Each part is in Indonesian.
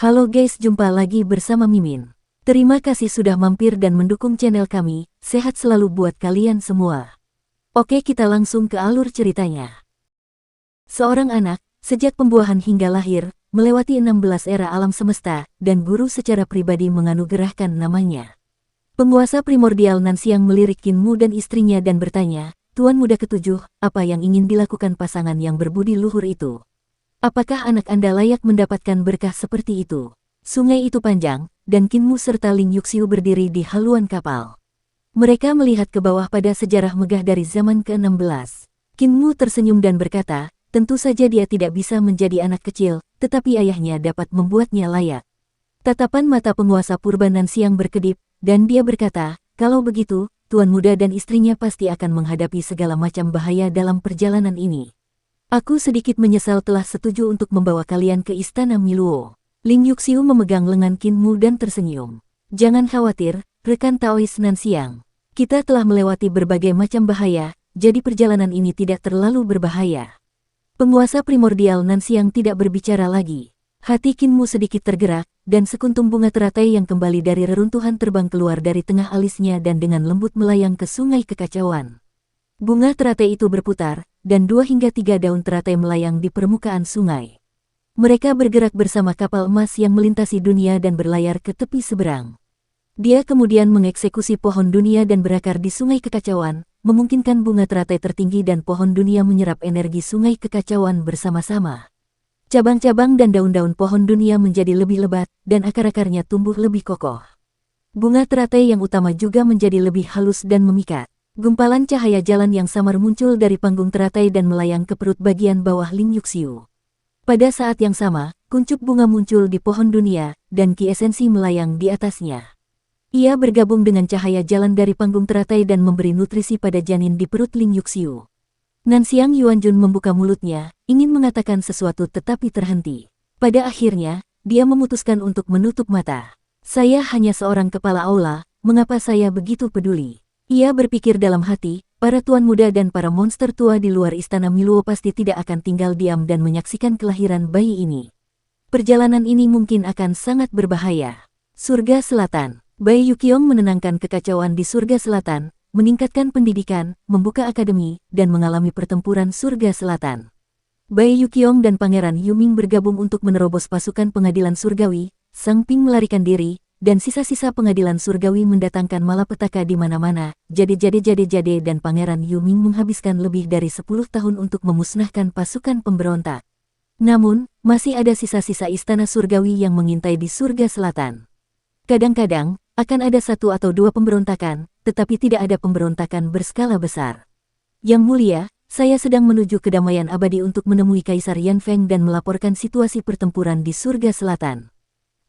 Halo guys, jumpa lagi bersama Mimin. Terima kasih sudah mampir dan mendukung channel kami, sehat selalu buat kalian semua. Oke, kita langsung ke alur ceritanya. Seorang anak, sejak pembuahan hingga lahir, melewati 16 era alam semesta, dan guru secara pribadi menganugerahkan namanya. Penguasa primordial Nanxiang melirik Qin Mu dan istrinya dan bertanya, "Tuan muda ketujuh, apa yang ingin dilakukan pasangan yang berbudi luhur itu? Apakah anak Anda layak mendapatkan berkah seperti itu?" Sungai itu panjang, dan Qin Mu serta Ling Yuxiu berdiri di haluan kapal. Mereka melihat ke bawah pada sejarah megah dari zaman ke-16. Qin Mu tersenyum dan berkata, tentu saja dia tidak bisa menjadi anak kecil, tetapi ayahnya dapat membuatnya layak. Tatapan mata penguasa purba Nanxiang berkedip, dan dia berkata, kalau begitu, tuan muda dan istrinya pasti akan menghadapi segala macam bahaya dalam perjalanan ini. Aku sedikit menyesal telah setuju untuk membawa kalian ke istana Miluo. Ling Yuxiu memegang lengan Qin Mu dan tersenyum. Jangan khawatir, rekan Taois Nanxiang. Kita telah melewati berbagai macam bahaya, jadi perjalanan ini tidak terlalu berbahaya. Penguasa primordial Nanxiang tidak berbicara lagi. Hati Qin Mu sedikit tergerak, dan sekuntum bunga teratai yang kembali dari reruntuhan terbang keluar dari tengah alisnya dan dengan lembut melayang ke sungai kekacauan. Bunga teratai itu berputar, dan 2 hingga 3 daun teratai melayang di permukaan sungai. Mereka bergerak bersama kapal emas yang melintasi dunia dan berlayar ke tepi seberang. Dia kemudian mengeksekusi pohon dunia dan berakar di sungai kekacauan, memungkinkan bunga teratai tertinggi dan pohon dunia menyerap energi sungai kekacauan bersama-sama. Cabang-cabang dan daun-daun pohon dunia menjadi lebih lebat, dan akar-akarnya tumbuh lebih kokoh. Bunga teratai yang utama juga menjadi lebih halus dan memikat. Gumpalan cahaya jalan yang samar muncul dari panggung teratai dan melayang ke perut bagian bawah Ling Yuxiu. Pada saat yang sama, kuncup bunga muncul di pohon dunia, dan ki esensi melayang di atasnya. Ia bergabung dengan cahaya jalan dari panggung teratai dan memberi nutrisi pada janin di perut Ling Yuxiu. Nanxiang Yuanjun membuka mulutnya, ingin mengatakan sesuatu tetapi terhenti. Pada akhirnya, dia memutuskan untuk menutup mata. Saya hanya seorang kepala aula, mengapa saya begitu peduli? Ia berpikir dalam hati, para tuan muda dan para monster tua di luar istana Miluo pasti tidak akan tinggal diam dan menyaksikan kelahiran bayi ini. Perjalanan ini mungkin akan sangat berbahaya. Surga Selatan. Bai Yuqiong menenangkan kekacauan di Surga Selatan, meningkatkan pendidikan, membuka akademi, dan mengalami pertempuran Surga Selatan. Bai Yuqiong dan Pangeran Yuming bergabung untuk menerobos pasukan pengadilan surgawi, Sang Ping melarikan diri, dan sisa-sisa pengadilan surgawi mendatangkan malapetaka di mana-mana. Jade dan Pangeran Yuming menghabiskan lebih dari 10 tahun untuk memusnahkan pasukan pemberontak. Namun, masih ada sisa-sisa istana surgawi yang mengintai di Surga Selatan. Kadang-kadang, akan ada 1 atau 2 pemberontakan, tetapi tidak ada pemberontakan berskala besar. Yang mulia, saya sedang menuju kedamaian abadi untuk menemui Kaisar Yanfeng dan melaporkan situasi pertempuran di Surga Selatan.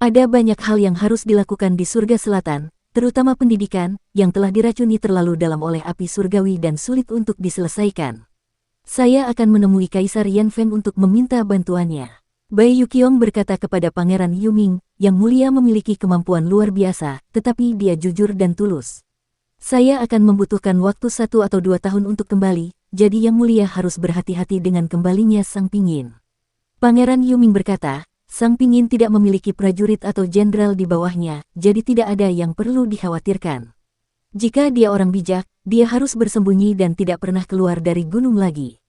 Ada banyak hal yang harus dilakukan di Surga Selatan, terutama pendidikan, yang telah diracuni terlalu dalam oleh api surgawi dan sulit untuk diselesaikan. Saya akan menemui Kaisar Yanfeng untuk meminta bantuannya. Bai Yuqiong berkata kepada Pangeran Yuming, yang mulia memiliki kemampuan luar biasa, tetapi dia jujur dan tulus. Saya akan membutuhkan waktu 1 atau 2 tahun untuk kembali, jadi yang mulia harus berhati-hati dengan kembalinya Sang Pingin. Pangeran Yuming berkata, Sang Pingin tidak memiliki prajurit atau jenderal di bawahnya, jadi tidak ada yang perlu dikhawatirkan. Jika dia orang bijak, dia harus bersembunyi dan tidak pernah keluar dari gunung lagi.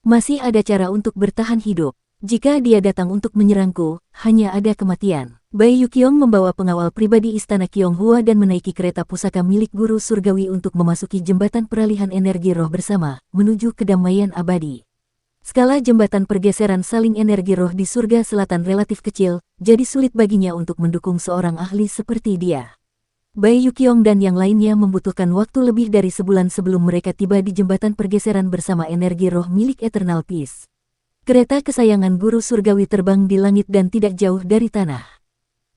Masih ada cara untuk bertahan hidup. Jika dia datang untuk menyerangku, hanya ada kematian. Bai Yuqiong membawa pengawal pribadi istana Qionghua dan menaiki kereta pusaka milik guru surgawi untuk memasuki jembatan peralihan energi roh bersama, menuju kedamaian abadi. Skala jembatan pergeseran saling energi roh di Surga Selatan relatif kecil, jadi sulit baginya untuk mendukung seorang ahli seperti dia. Bai Yuqiong dan yang lainnya membutuhkan waktu lebih dari sebulan sebelum mereka tiba di jembatan pergeseran bersama energi roh milik Eternal Peace. Kereta kesayangan guru surgawi terbang di langit dan tidak jauh dari tanah.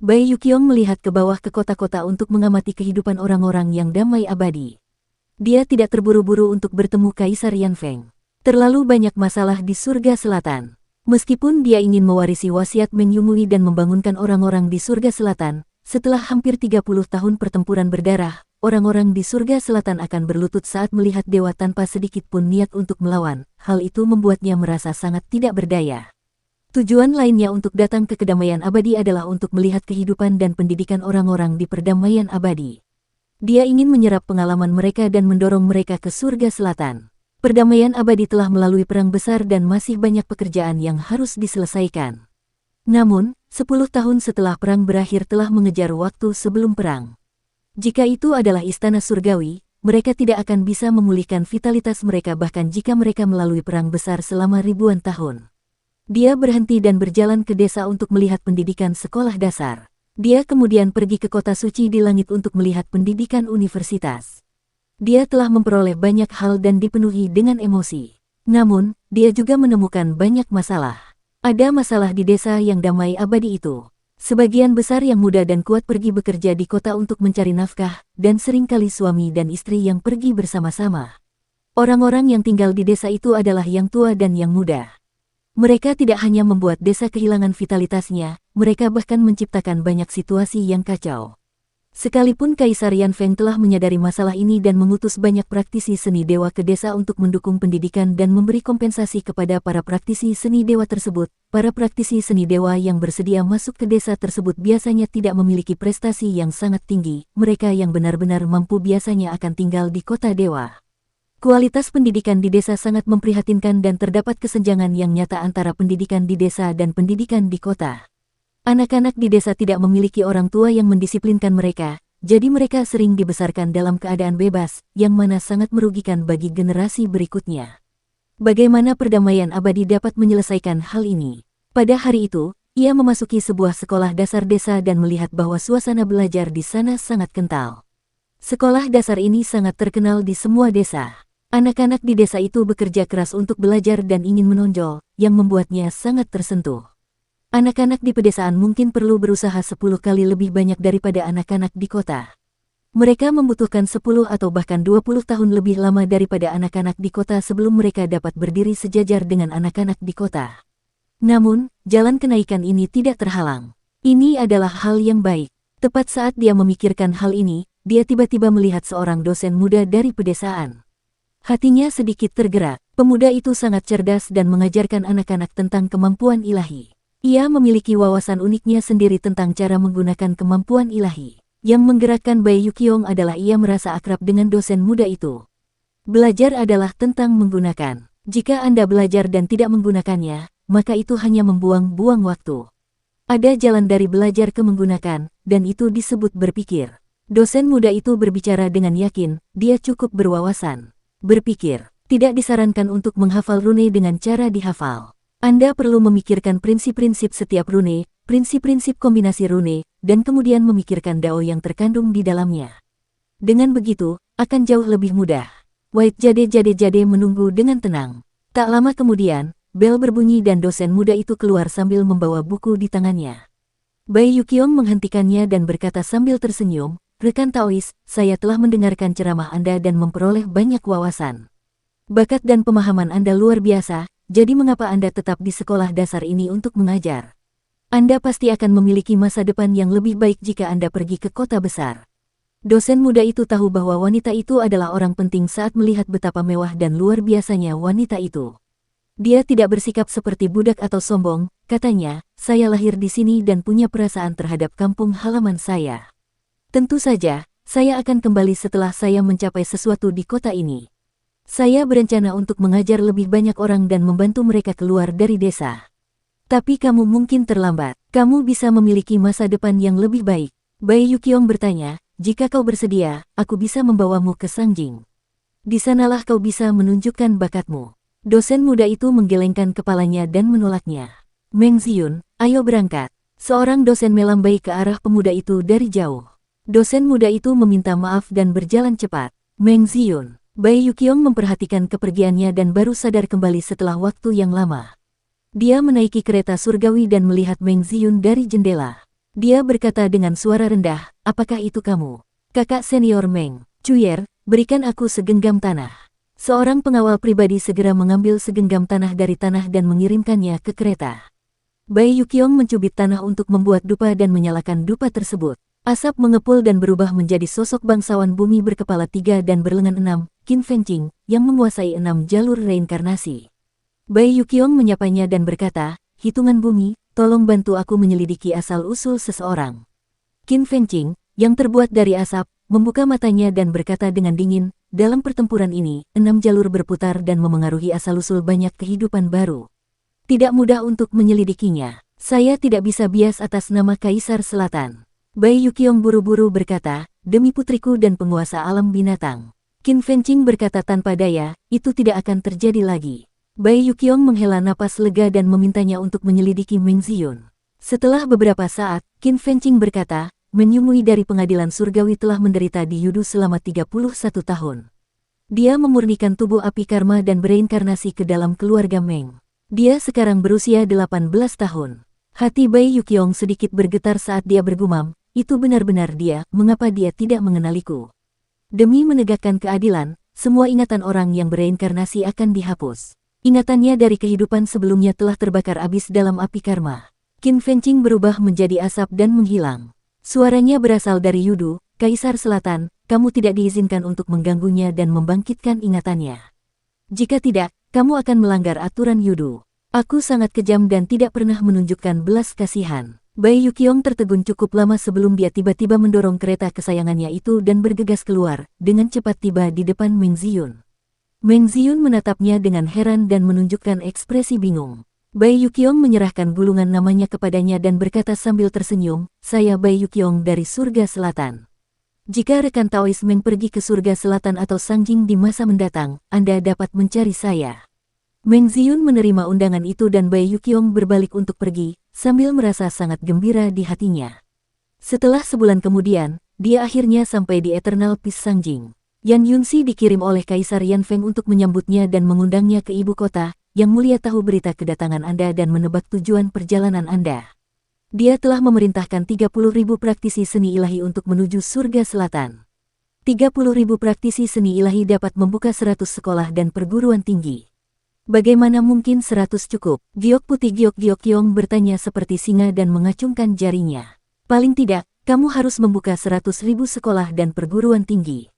Bai Yuqiong melihat ke bawah ke kota-kota untuk mengamati kehidupan orang-orang yang damai abadi. Dia tidak terburu-buru untuk bertemu Kaisar Yanfeng. Terlalu banyak masalah di Surga Selatan. Meskipun dia ingin mewarisi wasiat Meng Yumui dan membangunkan orang-orang di Surga Selatan, setelah hampir 30 tahun pertempuran berdarah, orang-orang di Surga Selatan akan berlutut saat melihat dewa tanpa sedikit pun niat untuk melawan. Hal itu membuatnya merasa sangat tidak berdaya. Tujuan lainnya untuk datang ke kedamaian abadi adalah untuk melihat kehidupan dan pendidikan orang-orang di perdamaian abadi. Dia ingin menyerap pengalaman mereka dan mendorong mereka ke surga selatan. Perdamaian abadi telah melalui perang besar dan masih banyak pekerjaan yang harus diselesaikan. Namun, 10 tahun setelah perang berakhir telah mengejar waktu sebelum perang. Jika itu adalah istana surgawi, mereka tidak akan bisa memulihkan vitalitas mereka bahkan jika mereka melalui perang besar selama ribuan tahun. Dia berhenti dan berjalan ke desa untuk melihat pendidikan sekolah dasar. Dia kemudian pergi ke kota suci di langit untuk melihat pendidikan universitas. Dia telah memperoleh banyak hal dan dipenuhi dengan emosi. Namun, dia juga menemukan banyak masalah. Ada masalah di desa yang damai abadi itu. Sebagian besar yang muda dan kuat pergi bekerja di kota untuk mencari nafkah, dan seringkali suami dan istri yang pergi bersama-sama. Orang-orang yang tinggal di desa itu adalah yang tua dan yang muda. Mereka tidak hanya membuat desa kehilangan vitalitasnya, mereka bahkan menciptakan banyak situasi yang kacau. Sekalipun Kaisar Yan Feng telah menyadari masalah ini dan mengutus banyak praktisi seni dewa ke desa untuk mendukung pendidikan dan memberi kompensasi kepada para praktisi seni dewa tersebut, para praktisi seni dewa yang bersedia masuk ke desa tersebut biasanya tidak memiliki prestasi yang sangat tinggi, mereka yang benar-benar mampu biasanya akan tinggal di kota dewa. Kualitas pendidikan di desa sangat memprihatinkan dan terdapat kesenjangan yang nyata antara pendidikan di desa dan pendidikan di kota. Anak-anak di desa tidak memiliki orang tua yang mendisiplinkan mereka, jadi mereka sering dibesarkan dalam keadaan bebas, yang mana sangat merugikan bagi generasi berikutnya. Bagaimana perdamaian abadi dapat menyelesaikan hal ini? Pada hari itu, ia memasuki sebuah sekolah dasar desa dan melihat bahwa suasana belajar di sana sangat kental. Sekolah dasar ini sangat terkenal di semua desa. Anak-anak di desa itu bekerja keras untuk belajar dan ingin menonjol, yang membuatnya sangat tersentuh. Anak-anak di pedesaan mungkin perlu berusaha 10 kali lebih banyak daripada anak-anak di kota. Mereka membutuhkan 10 atau bahkan 20 tahun lebih lama daripada anak-anak di kota sebelum mereka dapat berdiri sejajar dengan anak-anak di kota. Namun, jalan kenaikan ini tidak terhalang. Ini adalah hal yang baik. Tepat saat dia memikirkan hal ini, dia tiba-tiba melihat seorang dosen muda dari pedesaan. Hatinya sedikit tergerak, pemuda itu sangat cerdas dan mengajarkan anak-anak tentang kemampuan ilahi. Ia memiliki wawasan uniknya sendiri tentang cara menggunakan kemampuan ilahi. Yang menggerakkan Bai Yuqiong adalah ia merasa akrab dengan dosen muda itu. Belajar adalah tentang menggunakan. Jika Anda belajar dan tidak menggunakannya, maka itu hanya membuang-buang waktu. Ada jalan dari belajar ke menggunakan, dan itu disebut berpikir. Dosen muda itu berbicara dengan yakin, dia cukup berwawasan. Berpikir, tidak disarankan untuk menghafal rune dengan cara dihafal. Anda perlu memikirkan prinsip-prinsip setiap rune, prinsip-prinsip kombinasi rune, dan kemudian memikirkan dao yang terkandung di dalamnya. Dengan begitu, akan jauh lebih mudah. White Jade menunggu dengan tenang. Tak lama kemudian, bel berbunyi dan dosen muda itu keluar sambil membawa buku di tangannya. Bai Yuqiong menghentikannya dan berkata sambil tersenyum, "Rekan Taois, saya telah mendengarkan ceramah Anda dan memperoleh banyak wawasan. Bakat dan pemahaman Anda luar biasa, jadi mengapa Anda tetap di sekolah dasar ini untuk mengajar? Anda pasti akan memiliki masa depan yang lebih baik jika Anda pergi ke kota besar." Dosen muda itu tahu bahwa wanita itu adalah orang penting saat melihat betapa mewah dan luar biasanya wanita itu. Dia tidak bersikap seperti budak atau sombong, katanya, "Saya lahir di sini dan punya perasaan terhadap kampung halaman saya. Tentu saja, saya akan kembali setelah saya mencapai sesuatu di kota ini. Saya berencana untuk mengajar lebih banyak orang dan membantu mereka keluar dari desa. Tapi kamu mungkin terlambat, kamu bisa memiliki masa depan yang lebih baik." Bai Yuqiong bertanya, "Jika kau bersedia, aku bisa membawamu ke Sangjing. Di sanalah kau bisa menunjukkan bakatmu." Dosen muda itu menggelengkan kepalanya dan menolaknya. "Meng Ziyun, ayo berangkat." Seorang dosen melambai ke arah pemuda itu dari jauh. Dosen muda itu meminta maaf dan berjalan cepat. "Meng Ziyun." Bai Yuqiong memperhatikan kepergiannya dan baru sadar kembali setelah waktu yang lama. Dia menaiki kereta surgawi dan melihat Meng Ziyun dari jendela. Dia berkata dengan suara rendah, "Apakah itu kamu? Kakak senior Meng Cuyer, berikan aku segenggam tanah." Seorang pengawal pribadi segera mengambil segenggam tanah dari tanah dan mengirimkannya ke kereta. Bai Yuqiong mencubit tanah untuk membuat dupa dan menyalakan dupa tersebut. Asap mengepul dan berubah menjadi sosok bangsawan bumi berkepala 3 dan berlengan 6, Qin Fengqing, yang menguasai 6 jalur reinkarnasi. Bai Yuqiong menyapanya dan berkata, hitungan bumi, tolong bantu aku menyelidiki asal-usul seseorang. Qin Fengqing, yang terbuat dari asap, membuka matanya dan berkata dengan dingin, dalam pertempuran ini, 6 jalur berputar dan memengaruhi asal-usul banyak kehidupan baru. Tidak mudah untuk menyelidikinya. Saya tidak bisa bias atas nama Kaisar Selatan. Bai Yuqiong buru-buru berkata, demi putriku dan penguasa alam binatang. Qin Fengqing berkata tanpa daya, itu tidak akan terjadi lagi. Bai Yuqiong menghela napas lega dan memintanya untuk menyelidiki Meng Ziyun. Setelah beberapa saat, Qin Fengqing berkata, Menyumui dari pengadilan surgawi telah menderita di Yudu selama 31 tahun. Dia memurnikan tubuh api karma dan bereinkarnasi ke dalam keluarga Meng. Dia sekarang berusia 18 tahun. Hati Bai Yuqiong sedikit bergetar saat dia bergumam, itu benar-benar dia, mengapa dia tidak mengenaliku? Demi menegakkan keadilan, semua ingatan orang yang bereinkarnasi akan dihapus. Ingatannya dari kehidupan sebelumnya telah terbakar habis dalam api karma. Qin Fengqing berubah menjadi asap dan menghilang. Suaranya berasal dari Yudu, Kaisar Selatan, kamu tidak diizinkan untuk mengganggunya dan membangkitkan ingatannya. Jika tidak, kamu akan melanggar aturan Yudu. Aku sangat kejam dan tidak pernah menunjukkan belas kasihan. Bai Yuqiong tertegun cukup lama sebelum dia tiba-tiba mendorong kereta kesayangannya itu dan bergegas keluar, dengan cepat tiba di depan Meng Ziyun. Meng Ziyun menatapnya dengan heran dan menunjukkan ekspresi bingung. Bai Yuqiong menyerahkan gulungan namanya kepadanya dan berkata sambil tersenyum, saya Bai Yuqiong dari surga selatan. Jika rekan Taois Meng pergi ke surga selatan atau Sangjing di masa mendatang, Anda dapat mencari saya. Meng Ziyun menerima undangan itu dan Bai Yuqiong berbalik untuk pergi, sambil merasa sangat gembira di hatinya. Setelah sebulan kemudian, dia akhirnya sampai di Eternal Peace Sangjing. Yan Yunxi dikirim oleh Kaisar Yan Feng untuk menyambutnya dan mengundangnya ke ibu kota. Yang Mulia tahu berita kedatangan Anda dan menebak tujuan perjalanan Anda. Dia telah memerintahkan 30.000 praktisi seni ilahi untuk menuju surga selatan. 30.000 praktisi seni ilahi dapat membuka 100 sekolah dan perguruan tinggi. Bagaimana mungkin 100 cukup? Giok Putih Giok Giok bertanya seperti singa dan mengacungkan jarinya. Paling tidak, kamu harus membuka 100.000 sekolah dan perguruan tinggi.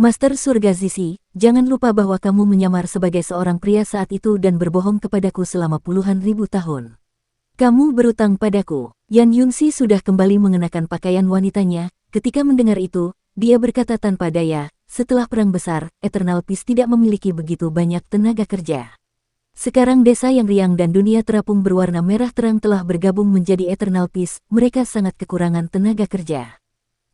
Master Surga Zizi, jangan lupa bahwa kamu menyamar sebagai seorang pria saat itu dan berbohong kepadaku selama puluhan ribu tahun. Kamu berutang padaku. Yan Yunxi sudah kembali mengenakan pakaian wanitanya. Ketika mendengar itu, dia berkata tanpa daya, setelah perang besar, Eternal Peace tidak memiliki begitu banyak tenaga kerja. Sekarang desa yang riang dan dunia terapung berwarna merah terang telah bergabung menjadi Eternal Peace, mereka sangat kekurangan tenaga kerja.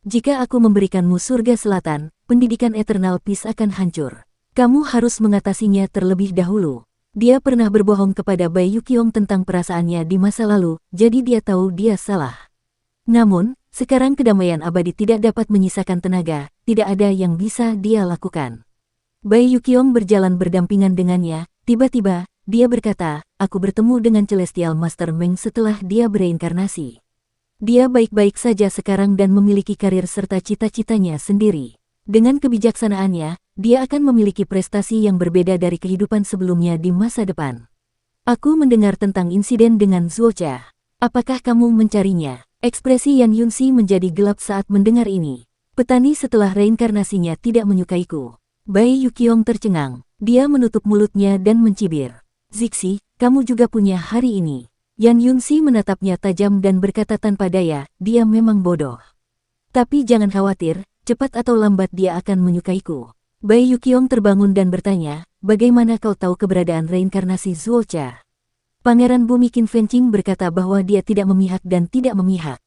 Jika aku memberikanmu surga selatan, pendidikan Eternal Peace akan hancur. Kamu harus mengatasinya terlebih dahulu. Dia pernah berbohong kepada Bai Yuqiong tentang perasaannya di masa lalu, jadi dia tahu dia salah. Namun, sekarang kedamaian abadi tidak dapat menyisakan tenaga, tidak ada yang bisa dia lakukan. Bai Yuqiong berjalan berdampingan dengannya, tiba-tiba, dia berkata, aku bertemu dengan Celestial Master Meng setelah dia bereinkarnasi. Dia baik-baik saja sekarang dan memiliki karir serta cita-citanya sendiri. Dengan kebijaksanaannya, dia akan memiliki prestasi yang berbeda dari kehidupan sebelumnya di masa depan. Aku mendengar tentang insiden dengan Zuocha. Apakah kamu mencarinya? Ekspresi Yan Yunxi menjadi gelap saat mendengar ini. Petani setelah reinkarnasinya tidak menyukaiku. Bai Yuqiong tercengang. Dia menutup mulutnya dan mencibir. Zixi, kamu juga punya hari ini. Yan Yunxi menatapnya tajam dan berkata tanpa daya, dia memang bodoh. Tapi jangan khawatir, cepat atau lambat dia akan menyukaiku. Bai Yuqiong terbangun dan bertanya, bagaimana kau tahu keberadaan reinkarnasi Zuocha? Pangeran Bumi Qin Fengqing berkata bahwa dia tidak memihak dan tidak memihak.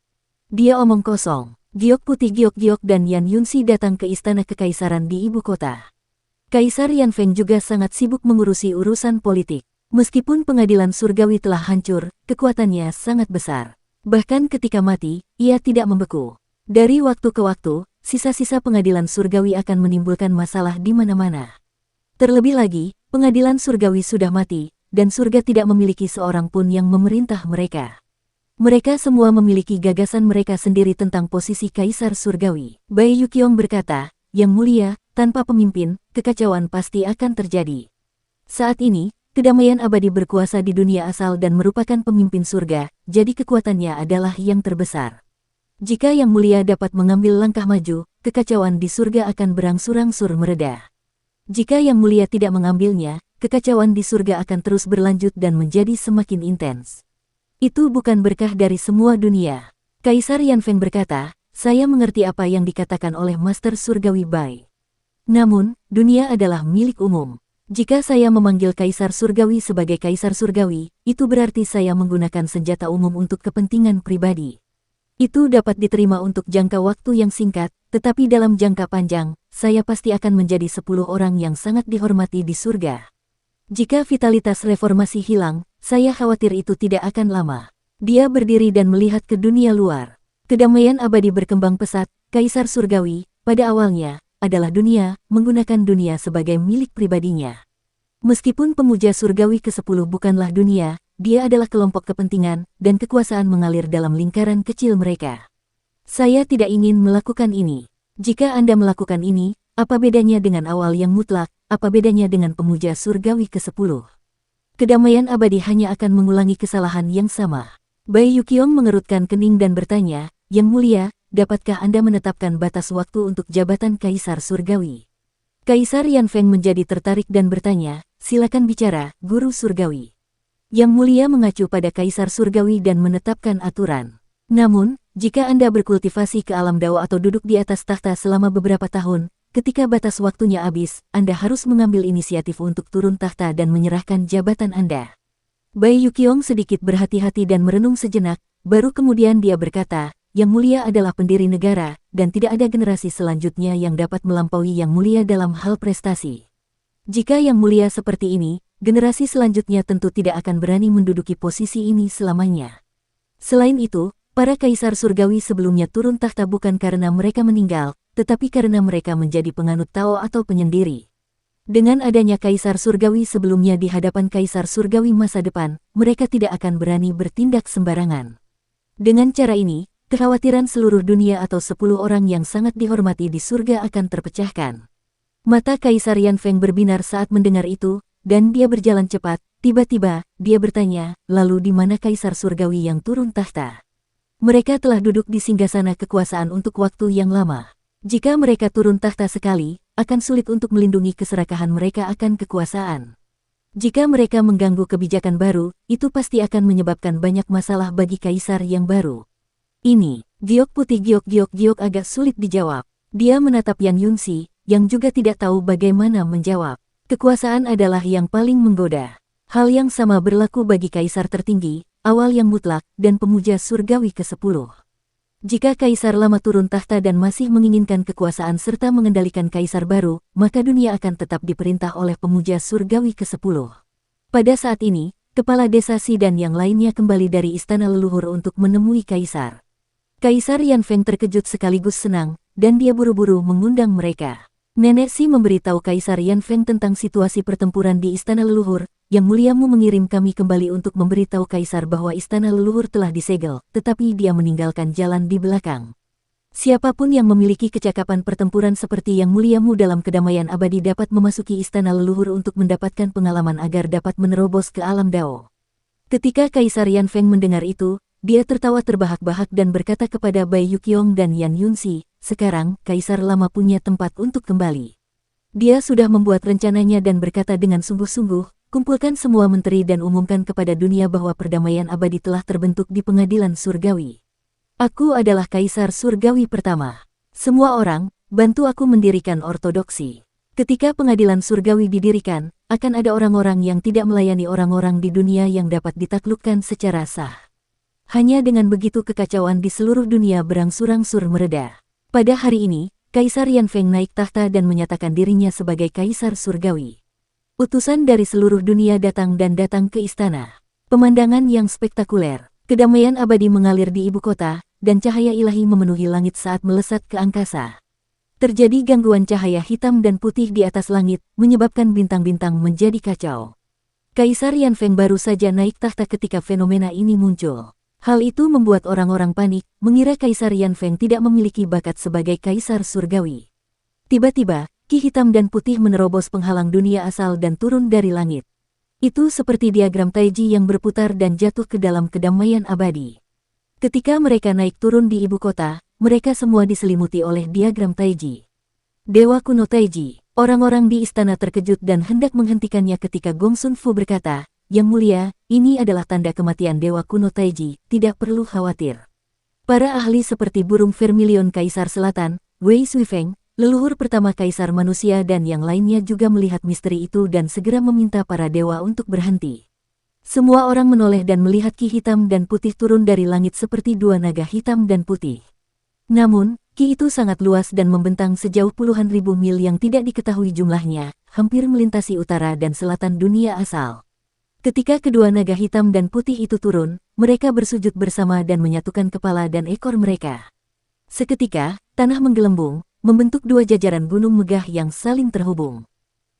Dia omong kosong. Giok Putih Giok dan Yan Yunxi datang ke istana kekaisaran di ibu kota. Kaisar Yan Feng juga sangat sibuk mengurusi urusan politik. Meskipun pengadilan surgawi telah hancur, kekuatannya sangat besar. Bahkan ketika mati, ia tidak membeku. Dari waktu ke waktu, sisa-sisa pengadilan surgawi akan menimbulkan masalah di mana-mana. Terlebih lagi, pengadilan surgawi sudah mati, dan surga tidak memiliki seorang pun yang memerintah mereka. Mereka semua memiliki gagasan mereka sendiri tentang posisi kaisar surgawi. Bai Yuqiong berkata, Yang Mulia, tanpa pemimpin, kekacauan pasti akan terjadi. Saat ini, kedamaian abadi berkuasa di dunia asal dan merupakan pemimpin surga, jadi kekuatannya adalah yang terbesar. Jika Yang Mulia dapat mengambil langkah maju, kekacauan di surga akan berangsur-angsur mereda. Jika Yang Mulia tidak mengambilnya, kekacauan di surga akan terus berlanjut dan menjadi semakin intens. Itu bukan berkah dari semua dunia. Kaisar Yanfeng berkata, saya mengerti apa yang dikatakan oleh Master Surgawi Bai. Namun, dunia adalah milik umum. Jika saya memanggil Kaisar Surgawi sebagai Kaisar Surgawi, itu berarti saya menggunakan senjata umum untuk kepentingan pribadi. Itu dapat diterima untuk jangka waktu yang singkat, tetapi dalam jangka panjang, saya pasti akan menjadi 10 orang yang sangat dihormati di surga. Jika vitalitas reformasi hilang, saya khawatir itu tidak akan lama. Dia berdiri dan melihat ke dunia luar. Kedamaian abadi berkembang pesat. Kaisar Surgawi, pada awalnya, adalah dunia, menggunakan dunia sebagai milik pribadinya. Meskipun pemuja surgawi ke-10 bukanlah dunia, dia adalah kelompok kepentingan, dan kekuasaan mengalir dalam lingkaran kecil mereka. Saya tidak ingin melakukan ini. Jika Anda melakukan ini, apa bedanya dengan awal yang mutlak, apa bedanya dengan pemuja surgawi ke-10? Kedamaian abadi hanya akan mengulangi kesalahan yang sama. Bai Yuqiong mengerutkan kening dan bertanya, Yang Mulia, dapatkah Anda menetapkan batas waktu untuk jabatan Kaisar Surgawi? Kaisar Yanfeng menjadi tertarik dan bertanya, silakan bicara, Guru Surgawi. Yang Mulia mengacu pada Kaisar Surgawi dan menetapkan aturan. Namun, jika Anda berkultivasi ke alam Dao atau duduk di atas tahta selama beberapa tahun, ketika batas waktunya habis, Anda harus mengambil inisiatif untuk turun tahta dan menyerahkan jabatan Anda. Bai Yuqiong sedikit berhati-hati dan merenung sejenak, baru kemudian dia berkata, Yang Mulia adalah pendiri negara, dan tidak ada generasi selanjutnya yang dapat melampaui Yang Mulia dalam hal prestasi. Jika Yang Mulia seperti ini, generasi selanjutnya tentu tidak akan berani menduduki posisi ini selamanya. Selain itu, para kaisar surgawi sebelumnya turun tahta bukan karena mereka meninggal, tetapi karena mereka menjadi penganut Tao atau penyendiri. Dengan adanya kaisar surgawi sebelumnya di hadapan kaisar surgawi masa depan, mereka tidak akan berani bertindak sembarangan. Dengan cara ini, kekhawatiran seluruh dunia atau 10 orang yang sangat dihormati di surga akan terpecahkan. Mata Kaisar Yanfeng berbinar saat mendengar itu, dan dia berjalan cepat. Tiba-tiba, dia bertanya, lalu di mana Kaisar Surgawi yang turun tahta? Mereka telah duduk di singgasana kekuasaan untuk waktu yang lama. Jika mereka turun tahta sekali, akan sulit untuk melindungi keserakahan mereka akan kekuasaan. Jika mereka mengganggu kebijakan baru, itu pasti akan menyebabkan banyak masalah bagi Kaisar yang baru. Ini, giok putih giok agak sulit dijawab. Dia menatap Yan Yunxi, yang juga tidak tahu bagaimana menjawab. Kekuasaan adalah yang paling menggoda. Hal yang sama berlaku bagi kaisar tertinggi, awal yang mutlak, dan pemuja surgawi ke-10. Jika kaisar lama turun tahta dan masih menginginkan kekuasaan serta mengendalikan kaisar baru, maka dunia akan tetap diperintah oleh pemuja surgawi ke-10. Pada saat ini, kepala desa Si dan yang lainnya kembali dari istana leluhur untuk menemui kaisar. Kaisar Yanfeng terkejut sekaligus senang, dan dia buru-buru mengundang mereka. Nenek Si memberitahu Kaisar Yanfeng tentang situasi pertempuran di istana leluhur. Yang Muliamu mengirim kami kembali untuk memberitahu Kaisar bahwa istana leluhur telah disegel, tetapi dia meninggalkan jalan di belakang. Siapapun yang memiliki kecakapan pertempuran seperti Yang Muliamu dalam kedamaian abadi dapat memasuki istana leluhur untuk mendapatkan pengalaman agar dapat menerobos ke alam Dao. Ketika Kaisar Yanfeng mendengar itu, dia tertawa terbahak-bahak dan berkata kepada Bai Yuqiong dan Yan Yunxi, sekarang Kaisar lama punya tempat untuk kembali. Dia sudah membuat rencananya dan berkata dengan sungguh-sungguh, kumpulkan semua menteri dan umumkan kepada dunia bahwa perdamaian abadi telah terbentuk di pengadilan surgawi. Aku adalah Kaisar Surgawi pertama. Semua orang, bantu aku mendirikan ortodoksi. Ketika pengadilan surgawi didirikan, akan ada orang-orang yang tidak melayani orang-orang di dunia yang dapat ditaklukkan secara sah. Hanya dengan begitu kekacauan di seluruh dunia berangsur-angsur mereda. Pada hari ini, Kaisar Yanfeng naik tahta dan menyatakan dirinya sebagai Kaisar Surgawi. Utusan dari seluruh dunia datang ke istana. Pemandangan yang spektakuler, kedamaian abadi mengalir di ibu kota, dan cahaya ilahi memenuhi langit saat melesat ke angkasa. Terjadi gangguan cahaya hitam dan putih di atas langit, menyebabkan bintang-bintang menjadi kacau. Kaisar Yanfeng baru saja naik tahta ketika fenomena ini muncul. Hal itu membuat orang-orang panik, mengira Kaisar Yanfeng tidak memiliki bakat sebagai Kaisar Surgawi. Tiba-tiba, ki hitam dan putih menerobos penghalang dunia asal dan turun dari langit. Itu seperti diagram Taiji yang berputar dan jatuh ke dalam kedamaian abadi. Ketika mereka naik turun di ibu kota, mereka semua diselimuti oleh diagram Taiji. Dewa kuno Taiji, orang-orang di istana terkejut dan hendak menghentikannya ketika Gongsun Fu berkata, Yang Mulia, ini adalah tanda kematian Dewa Kuno Taiji, tidak perlu khawatir. Para ahli seperti burung vermilion Kaisar Selatan, Wei Suifeng, leluhur pertama Kaisar Manusia dan yang lainnya juga melihat misteri itu dan segera meminta para dewa untuk berhenti. Semua orang menoleh dan melihat ki hitam dan putih turun dari langit seperti dua naga hitam dan putih. Namun, ki itu sangat luas dan membentang sejauh puluhan ribu mil yang tidak diketahui jumlahnya, hampir melintasi utara dan selatan dunia asal. Ketika kedua naga hitam dan putih itu turun, mereka bersujud bersama dan menyatukan kepala dan ekor mereka. Seketika, tanah menggelembung, membentuk dua jajaran gunung megah yang saling terhubung.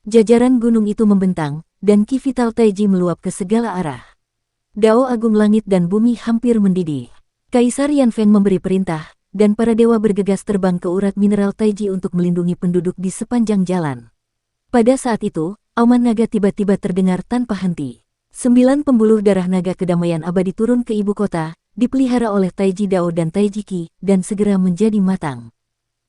Jajaran gunung itu membentang, dan ki vital Taiji meluap ke segala arah. Dao Agung Langit dan Bumi hampir mendidih. Kaisar Yanfeng memberi perintah, dan para dewa bergegas terbang ke urat mineral Taiji untuk melindungi penduduk di sepanjang jalan. Pada saat itu, auman naga tiba-tiba terdengar tanpa henti. 9 pembuluh darah naga kedamaian abadi turun ke ibu kota, dipelihara oleh Taiji Dao dan Taiji Qi, dan segera menjadi matang.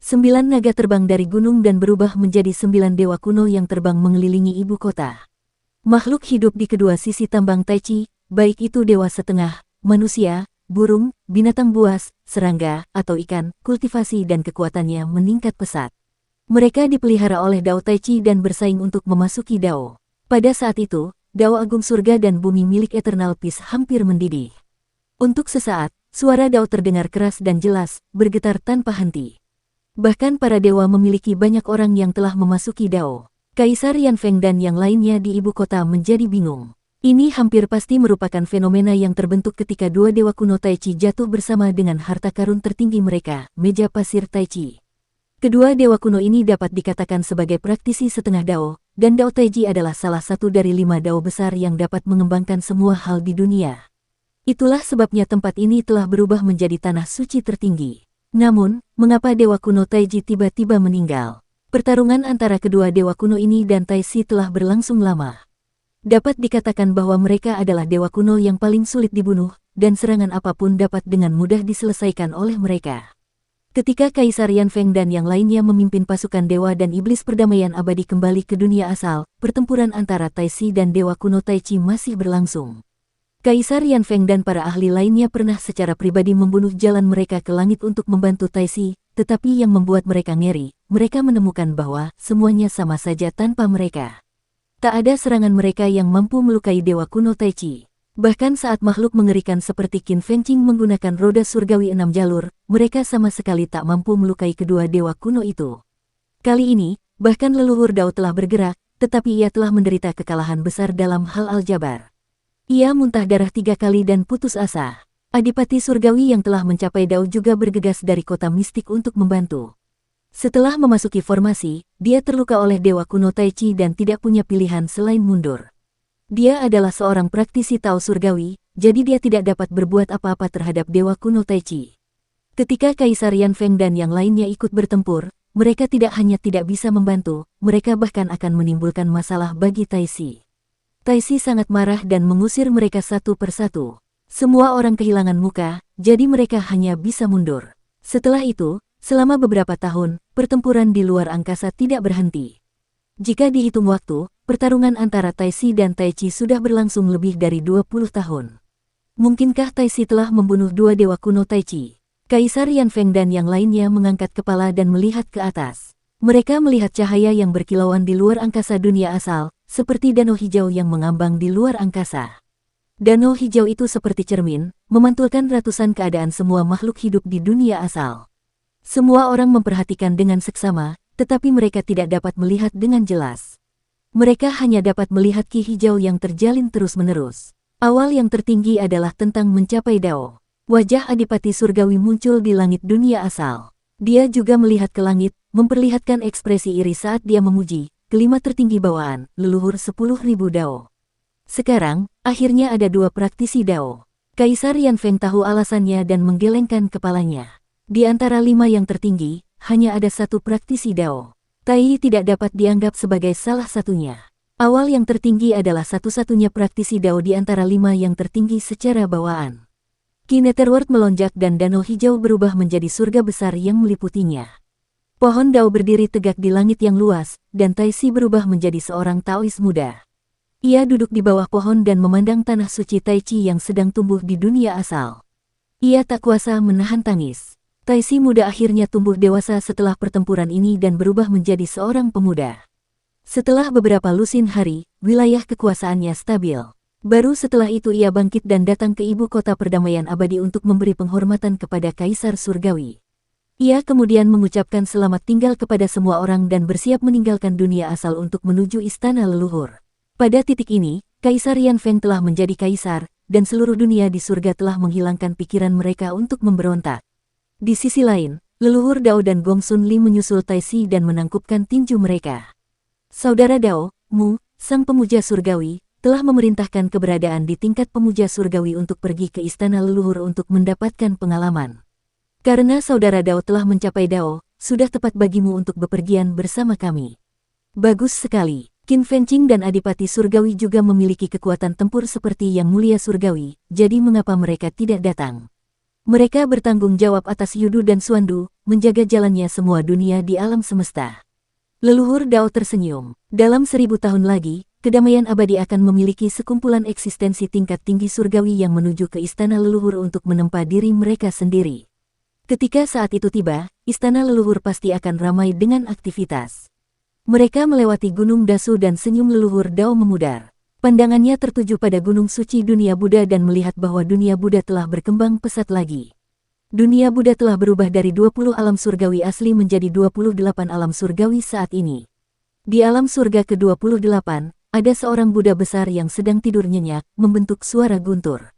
9 naga terbang dari gunung dan berubah menjadi 9 dewa kuno yang terbang mengelilingi ibu kota. Makhluk hidup di kedua sisi tambang Taichi, baik itu dewa setengah, manusia, burung, binatang buas, serangga, atau ikan, kultivasi dan kekuatannya meningkat pesat. Mereka dipelihara oleh Dao Taichi dan bersaing untuk memasuki Dao. Pada saat itu, Dao Agung Surga dan Bumi milik Eternal Peace hampir mendidih. Untuk sesaat, suara Dao terdengar keras dan jelas, bergetar tanpa henti. Bahkan para dewa memiliki banyak orang yang telah memasuki Dao. Kaisar Yanfeng dan yang lainnya di ibu kota menjadi bingung. Ini hampir pasti merupakan fenomena yang terbentuk ketika dua dewa kuno Taichi jatuh bersama dengan harta karun tertinggi mereka, meja pasir Taichi. Kedua dewa kuno ini dapat dikatakan sebagai praktisi setengah Dao, dan Dao Taiji adalah salah satu dari 5 Dao besar yang dapat mengembangkan semua hal di dunia. Itulah sebabnya tempat ini telah berubah menjadi tanah suci tertinggi. Namun, mengapa dewa kuno Taiji tiba-tiba meninggal? Pertarungan antara kedua dewa kuno ini dan Taiji telah berlangsung lama. Dapat dikatakan bahwa mereka adalah dewa kuno yang paling sulit dibunuh, dan serangan apapun dapat dengan mudah diselesaikan oleh mereka. Ketika Kaisar Yanfeng dan yang lainnya memimpin pasukan dewa dan iblis perdamaian abadi kembali ke dunia asal, pertempuran antara Taiji dan dewa kuno Taichi masih berlangsung. Kaisar Yanfeng dan para ahli lainnya pernah secara pribadi membunuh jalan mereka ke langit untuk membantu Taiji, tetapi yang membuat mereka ngeri, mereka menemukan bahwa semuanya sama saja tanpa mereka. Tak ada serangan mereka yang mampu melukai dewa kuno Taichi. Bahkan saat makhluk mengerikan seperti Qin Fengqing menggunakan roda surgawi 6 jalur, mereka sama sekali tak mampu melukai kedua dewa kuno itu. Kali ini, bahkan leluhur Dao telah bergerak, tetapi ia telah menderita kekalahan besar dalam hal aljabar. Ia muntah darah 3 kali dan putus asa. Adipati surgawi yang telah mencapai Dao juga bergegas dari kota mistik untuk membantu. Setelah memasuki formasi, dia terluka oleh dewa kuno Taichi dan tidak punya pilihan selain mundur. Dia adalah seorang praktisi Tao surgawi, jadi dia tidak dapat berbuat apa-apa terhadap dewa kuno Taichi. Ketika Kaisar Yanfeng dan yang lainnya ikut bertempur, mereka tidak hanya tidak bisa membantu, mereka bahkan akan menimbulkan masalah bagi Taiji. Taiji sangat marah dan mengusir mereka satu persatu. Semua orang kehilangan muka, jadi mereka hanya bisa mundur. Setelah itu, selama beberapa tahun, pertempuran di luar angkasa tidak berhenti. Jika dihitung waktu, pertarungan antara Taiji dan Taichi sudah berlangsung lebih dari 20 tahun. Mungkinkah Taiji telah membunuh dua dewa kuno Taichi? Kaisar Yanfeng dan yang lainnya mengangkat kepala dan melihat ke atas. Mereka melihat cahaya yang berkilauan di luar angkasa dunia asal, seperti danau hijau yang mengambang di luar angkasa. Danau hijau itu seperti cermin, memantulkan ratusan keadaan semua makhluk hidup di dunia asal. Semua orang memperhatikan dengan seksama, tetapi mereka tidak dapat melihat dengan jelas. Mereka hanya dapat melihat ki hijau yang terjalin terus-menerus. Awal yang tertinggi adalah tentang mencapai Dao. Wajah Adipati Surgawi muncul di langit dunia asal. Dia juga melihat ke langit, memperlihatkan ekspresi iri saat dia memuji, kelima tertinggi bawaan, leluhur 10.000 Dao. Sekarang, akhirnya ada dua praktisi Dao. Kaisar Yanfeng tahu alasannya dan menggelengkan kepalanya. Di antara 5 yang tertinggi, hanya ada satu praktisi Dao. Taiji tidak dapat dianggap sebagai salah satunya. Awal yang tertinggi adalah satu-satunya praktisi Dao di antara 5 yang tertinggi secara bawaan. Ki Netherworld melonjak dan danau hijau berubah menjadi surga besar yang meliputinya. Pohon Dao berdiri tegak di langit yang luas, dan Taiji berubah menjadi seorang Taois muda. Ia duduk di bawah pohon dan memandang tanah suci Taichi yang sedang tumbuh di dunia asal. Ia tak kuasa menahan tangis. Taichi muda akhirnya tumbuh dewasa setelah pertempuran ini dan berubah menjadi seorang pemuda. Setelah beberapa lusin hari, wilayah kekuasaannya stabil. Baru setelah itu ia bangkit dan datang ke ibu kota perdamaian abadi untuk memberi penghormatan kepada Kaisar Surgawi. Ia kemudian mengucapkan selamat tinggal kepada semua orang dan bersiap meninggalkan dunia asal untuk menuju istana leluhur. Pada titik ini, Kaisar Yan Feng telah menjadi kaisar, dan seluruh dunia di surga telah menghilangkan pikiran mereka untuk memberontak. Di sisi lain, leluhur Dao dan Gongsun Li menyusul Taichi dan menangkupkan tinju mereka. Saudara Dao, Mu, sang pemuja surgawi, telah memerintahkan keberadaan di tingkat pemuja surgawi untuk pergi ke istana leluhur untuk mendapatkan pengalaman. Karena saudara Dao telah mencapai Dao, sudah tepat bagimu untuk bepergian bersama kami. Bagus sekali. Qin Fengqing dan Adipati Surgawi juga memiliki kekuatan tempur seperti Yang Mulia Surgawi, jadi mengapa mereka tidak datang? Mereka bertanggung jawab atas Yudu dan Suandu, menjaga jalannya semua dunia di alam semesta. Leluhur Dao tersenyum. Dalam 1000 tahun lagi, kedamaian abadi akan memiliki sekumpulan eksistensi tingkat tinggi surgawi yang menuju ke istana leluhur untuk menempa diri mereka sendiri. Ketika saat itu tiba, istana leluhur pasti akan ramai dengan aktivitas. Mereka melewati Gunung Dasu dan senyum leluhur Dao memudar. Pandangannya tertuju pada gunung suci dunia Buddha dan melihat bahwa dunia Buddha telah berkembang pesat lagi. Dunia Buddha telah berubah dari 20 alam surgawi asli menjadi 28 alam surgawi saat ini. Di alam surga ke-28, ada seorang Buddha besar yang sedang tidur nyenyak, membentuk suara guntur.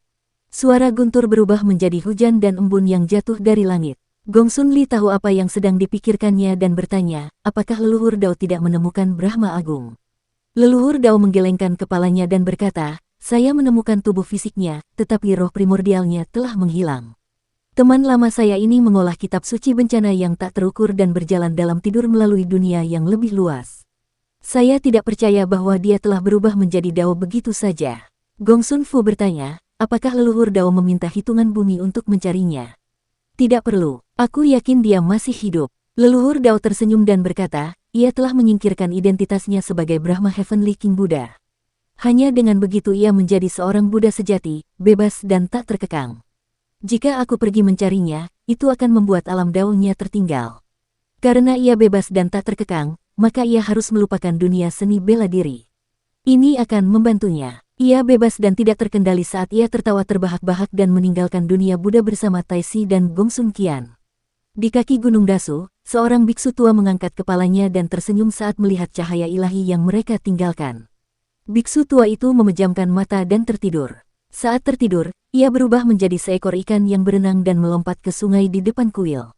Suara guntur berubah menjadi hujan dan embun yang jatuh dari langit. Gongsun Li tahu apa yang sedang dipikirkannya dan bertanya, apakah leluhur Dao tidak menemukan Brahma Agung? Leluhur Dao menggelengkan kepalanya dan berkata, saya menemukan tubuh fisiknya, tetapi roh primordialnya telah menghilang. Teman lama saya ini mengolah kitab suci bencana yang tak terukur dan berjalan dalam tidur melalui dunia yang lebih luas. Saya tidak percaya bahwa dia telah berubah menjadi Dao begitu saja. Gongsun Fu bertanya, apakah leluhur Dao meminta hitungan bumi untuk mencarinya? Tidak perlu, aku yakin dia masih hidup. Leluhur Dao tersenyum dan berkata, ia telah menyingkirkan identitasnya sebagai Brahma Heavenly King Buddha. Hanya dengan begitu ia menjadi seorang Buddha sejati, bebas dan tak terkekang. Jika aku pergi mencarinya, itu akan membuat alam Dao-nya tertinggal. Karena ia bebas dan tak terkekang, maka ia harus melupakan dunia seni bela diri. Ini akan membantunya. Ia bebas dan tidak terkendali saat ia tertawa terbahak-bahak dan meninggalkan dunia Buddha bersama Taichi dan Gongsun Qian. Di kaki Gunung Dasu, seorang biksu tua mengangkat kepalanya dan tersenyum saat melihat cahaya ilahi yang mereka tinggalkan. Biksu tua itu memejamkan mata dan tertidur. Saat tertidur, ia berubah menjadi seekor ikan yang berenang dan melompat ke sungai di depan kuil.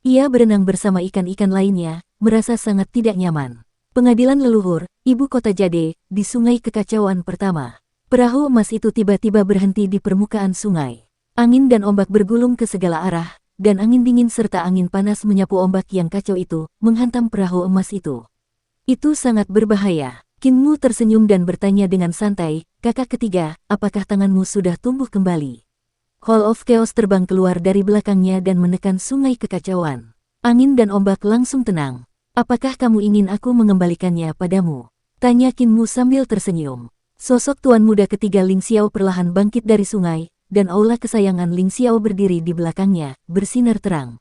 Ia berenang bersama ikan-ikan lainnya, merasa sangat tidak nyaman. Pengadilan leluhur, ibu kota Jade, di sungai kekacauan pertama. Perahu emas itu tiba-tiba berhenti di permukaan sungai. Angin dan ombak bergulung ke segala arah, dan angin dingin serta angin panas menyapu ombak yang kacau itu, menghantam perahu emas itu. Itu sangat berbahaya. Qin Mu tersenyum dan bertanya dengan santai, kakak ketiga, apakah tanganmu sudah tumbuh kembali? Hall of Chaos terbang keluar dari belakangnya dan menekan sungai kekacauan. Angin dan ombak langsung tenang. Apakah kamu ingin aku mengembalikannya padamu? Tanya Qin Mu sambil tersenyum. Sosok tuan muda ketiga Ling Xiao perlahan bangkit dari sungai, dan aula kesayangan Ling Xiao berdiri di belakangnya, bersinar terang.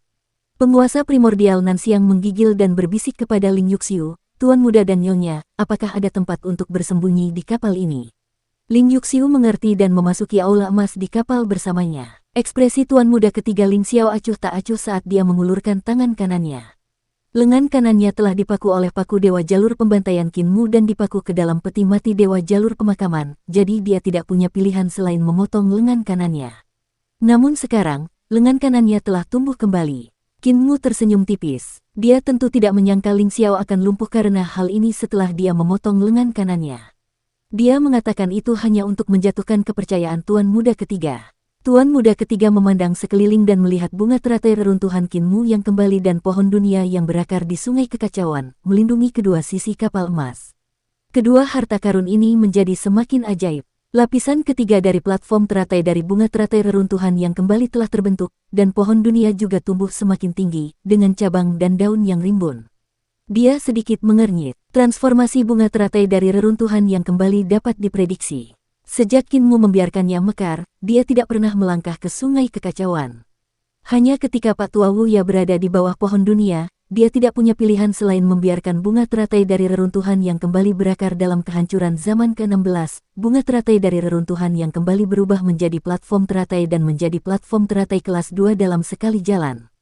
Penguasa primordial Nanxiang menggigil dan berbisik kepada Ling Yuxiu, tuan muda dan nyonya, apakah ada tempat untuk bersembunyi di kapal ini? Ling Yuxiu mengerti dan memasuki aula emas di kapal bersamanya. Ekspresi tuan muda ketiga Ling Xiao acuh tak acuh saat dia mengulurkan tangan kanannya. Lengan kanannya telah dipaku oleh paku Dewa Jalur Pembantaian Qin Mu dan dipaku ke dalam peti mati Dewa Jalur Pemakaman, jadi dia tidak punya pilihan selain memotong lengan kanannya. Namun sekarang, lengan kanannya telah tumbuh kembali. Qin Mu tersenyum tipis. Dia tentu tidak menyangka Ling Xiao akan lumpuh karena hal ini setelah dia memotong lengan kanannya. Dia mengatakan itu hanya untuk menjatuhkan kepercayaan tuan muda ketiga. Tuan muda ketiga memandang sekeliling dan melihat bunga teratai reruntuhan Qin Mu yang kembali dan pohon dunia yang berakar di sungai kekacauan, melindungi kedua sisi kapal emas. Kedua harta karun ini menjadi semakin ajaib. Lapisan ketiga dari platform teratai dari bunga teratai reruntuhan yang kembali telah terbentuk, dan pohon dunia juga tumbuh semakin tinggi, dengan cabang dan daun yang rimbun. Dia sedikit mengernyit. Transformasi bunga teratai dari reruntuhan yang kembali dapat diprediksi. Sejak Kinmu membiarkannya mekar, dia tidak pernah melangkah ke sungai kekacauan. Hanya ketika Pak Tua Wuya berada di bawah pohon dunia, dia tidak punya pilihan selain membiarkan bunga teratai dari reruntuhan yang kembali berakar dalam kehancuran zaman ke-16. Bunga teratai dari reruntuhan yang kembali berubah menjadi platform teratai dan menjadi platform teratai kelas 2 dalam sekali jalan.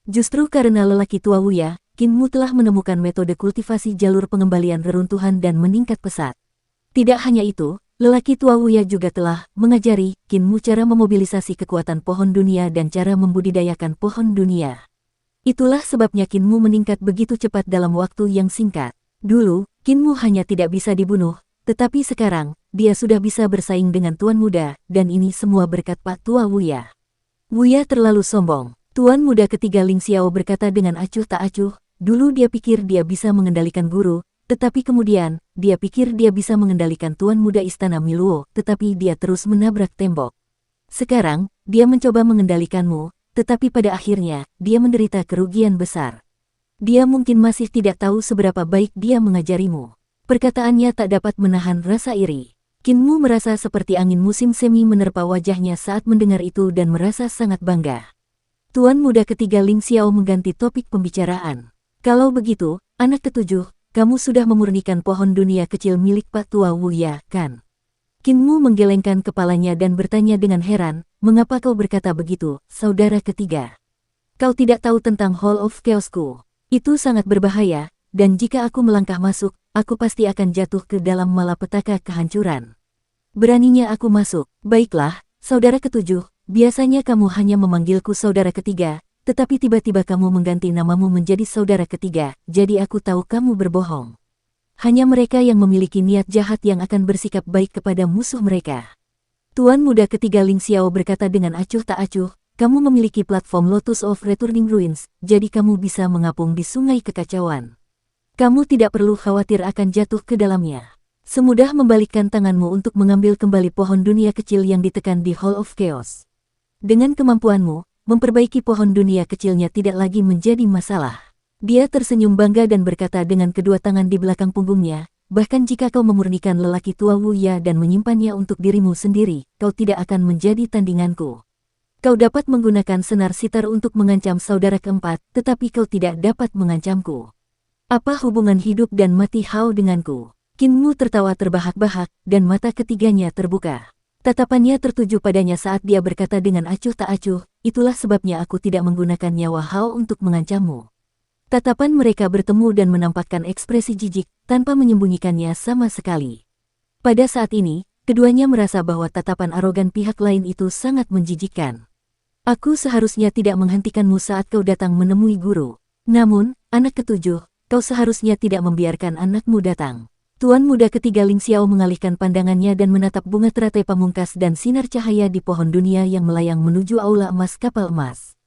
Justru karena lelaki Tua Wuya, Kinmu telah menemukan metode kultivasi jalur pengembalian reruntuhan dan meningkat pesat. Tidak hanya itu, lelaki Tua Wuya juga telah mengajari Kinmu cara memobilisasi kekuatan pohon dunia dan cara membudidayakan pohon dunia. Itulah sebabnya Kinmu meningkat begitu cepat dalam waktu yang singkat. Dulu, Kinmu hanya tidak bisa dibunuh, tetapi sekarang, dia sudah bisa bersaing dengan Tuan Muda, dan ini semua berkat Pak Tua Wuya. Wuya terlalu sombong. Tuan Muda ketiga Ling Xiao berkata dengan acuh tak acuh, dulu dia pikir dia bisa mengendalikan guru, tetapi kemudian, dia pikir dia bisa mengendalikan Tuan Muda Istana Miluo, tetapi dia terus menabrak tembok. Sekarang, dia mencoba mengendalikanmu, tetapi pada akhirnya, dia menderita kerugian besar. Dia mungkin masih tidak tahu seberapa baik dia mengajarimu. Perkataannya tak dapat menahan rasa iri. Kinmu merasa seperti angin musim semi menerpa wajahnya saat mendengar itu dan merasa sangat bangga. Tuan Muda ketiga Ling Xiao mengganti topik pembicaraan. Kalau begitu, anak ketujuh, kamu sudah memurnikan pohon dunia kecil milik Pak Tua Wuya, kan? Kinmu menggelengkan kepalanya dan bertanya dengan heran, mengapa kau berkata begitu, saudara ketiga? Kau tidak tahu tentang Hall of Chaosku. Itu sangat berbahaya, dan jika aku melangkah masuk, aku pasti akan jatuh ke dalam malapetaka kehancuran. Beraninya aku masuk. Baiklah, saudara ketujuh, biasanya kamu hanya memanggilku saudara ketiga, tetapi tiba-tiba kamu mengganti namamu menjadi saudara ketiga, jadi aku tahu kamu berbohong. Hanya mereka yang memiliki niat jahat yang akan bersikap baik kepada musuh mereka. Tuan Muda ketiga Ling Xiao berkata dengan acuh tak acuh, kamu memiliki platform Lotus of Returning Ruins, jadi kamu bisa mengapung di sungai kekacauan. Kamu tidak perlu khawatir akan jatuh ke dalamnya. Semudah membalikkan tanganmu untuk mengambil kembali pohon dunia kecil yang ditekan di Hall of Chaos. Dengan kemampuanmu, memperbaiki pohon dunia kecilnya tidak lagi menjadi masalah. Dia tersenyum bangga dan berkata dengan kedua tangan di belakang punggungnya, bahkan jika kau memurnikan lelaki Tua Wuya dan menyimpannya untuk dirimu sendiri, kau tidak akan menjadi tandinganku. Kau dapat menggunakan senar sitar untuk mengancam saudara keempat, tetapi kau tidak dapat mengancamku. Apa hubungan hidup dan mati Hao denganku? Kinmu tertawa terbahak-bahak, dan mata ketiganya terbuka. Tatapannya tertuju padanya saat dia berkata dengan acuh tak acuh, itulah sebabnya aku tidak menggunakan nyawa Hao untuk mengancammu. Tatapan mereka bertemu dan menampakkan ekspresi jijik, tanpa menyembunyikannya sama sekali. Pada saat ini, keduanya merasa bahwa tatapan arogan pihak lain itu sangat menjijikkan. Aku seharusnya tidak menghentikanmu saat kau datang menemui guru. Namun, anak ketujuh, kau seharusnya tidak membiarkan anakmu datang. Tuan Muda ketiga Ling Xiao mengalihkan pandangannya dan menatap bunga teratai pamungkas dan sinar cahaya di pohon dunia yang melayang menuju aula emas kapal emas.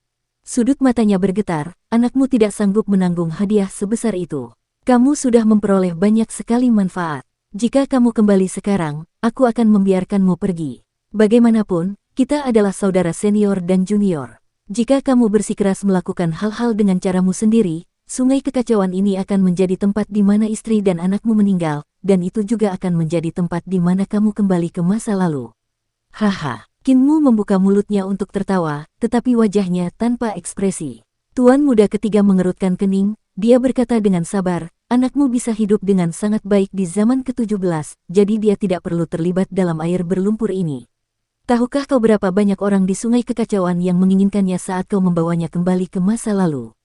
Sudut matanya bergetar, anakmu tidak sanggup menanggung hadiah sebesar itu. Kamu sudah memperoleh banyak sekali manfaat. Jika kamu kembali sekarang, aku akan membiarkanmu pergi. Bagaimanapun, kita adalah saudara senior dan junior. Jika kamu bersikeras melakukan hal-hal dengan caramu sendiri, sungai kekacauan ini akan menjadi tempat di mana istri dan anakmu meninggal, dan itu juga akan menjadi tempat di mana kamu kembali ke masa lalu. Haha, Kinmu membuka mulutnya untuk tertawa, tetapi wajahnya tanpa ekspresi. Tuan Muda ketiga mengerutkan kening, dia berkata dengan sabar, anakmu bisa hidup dengan sangat baik di zaman ke-17, jadi dia tidak perlu terlibat dalam air berlumpur ini. Tahukah kau berapa banyak orang di sungai kekacauan yang menginginkannya saat kau membawanya kembali ke masa lalu?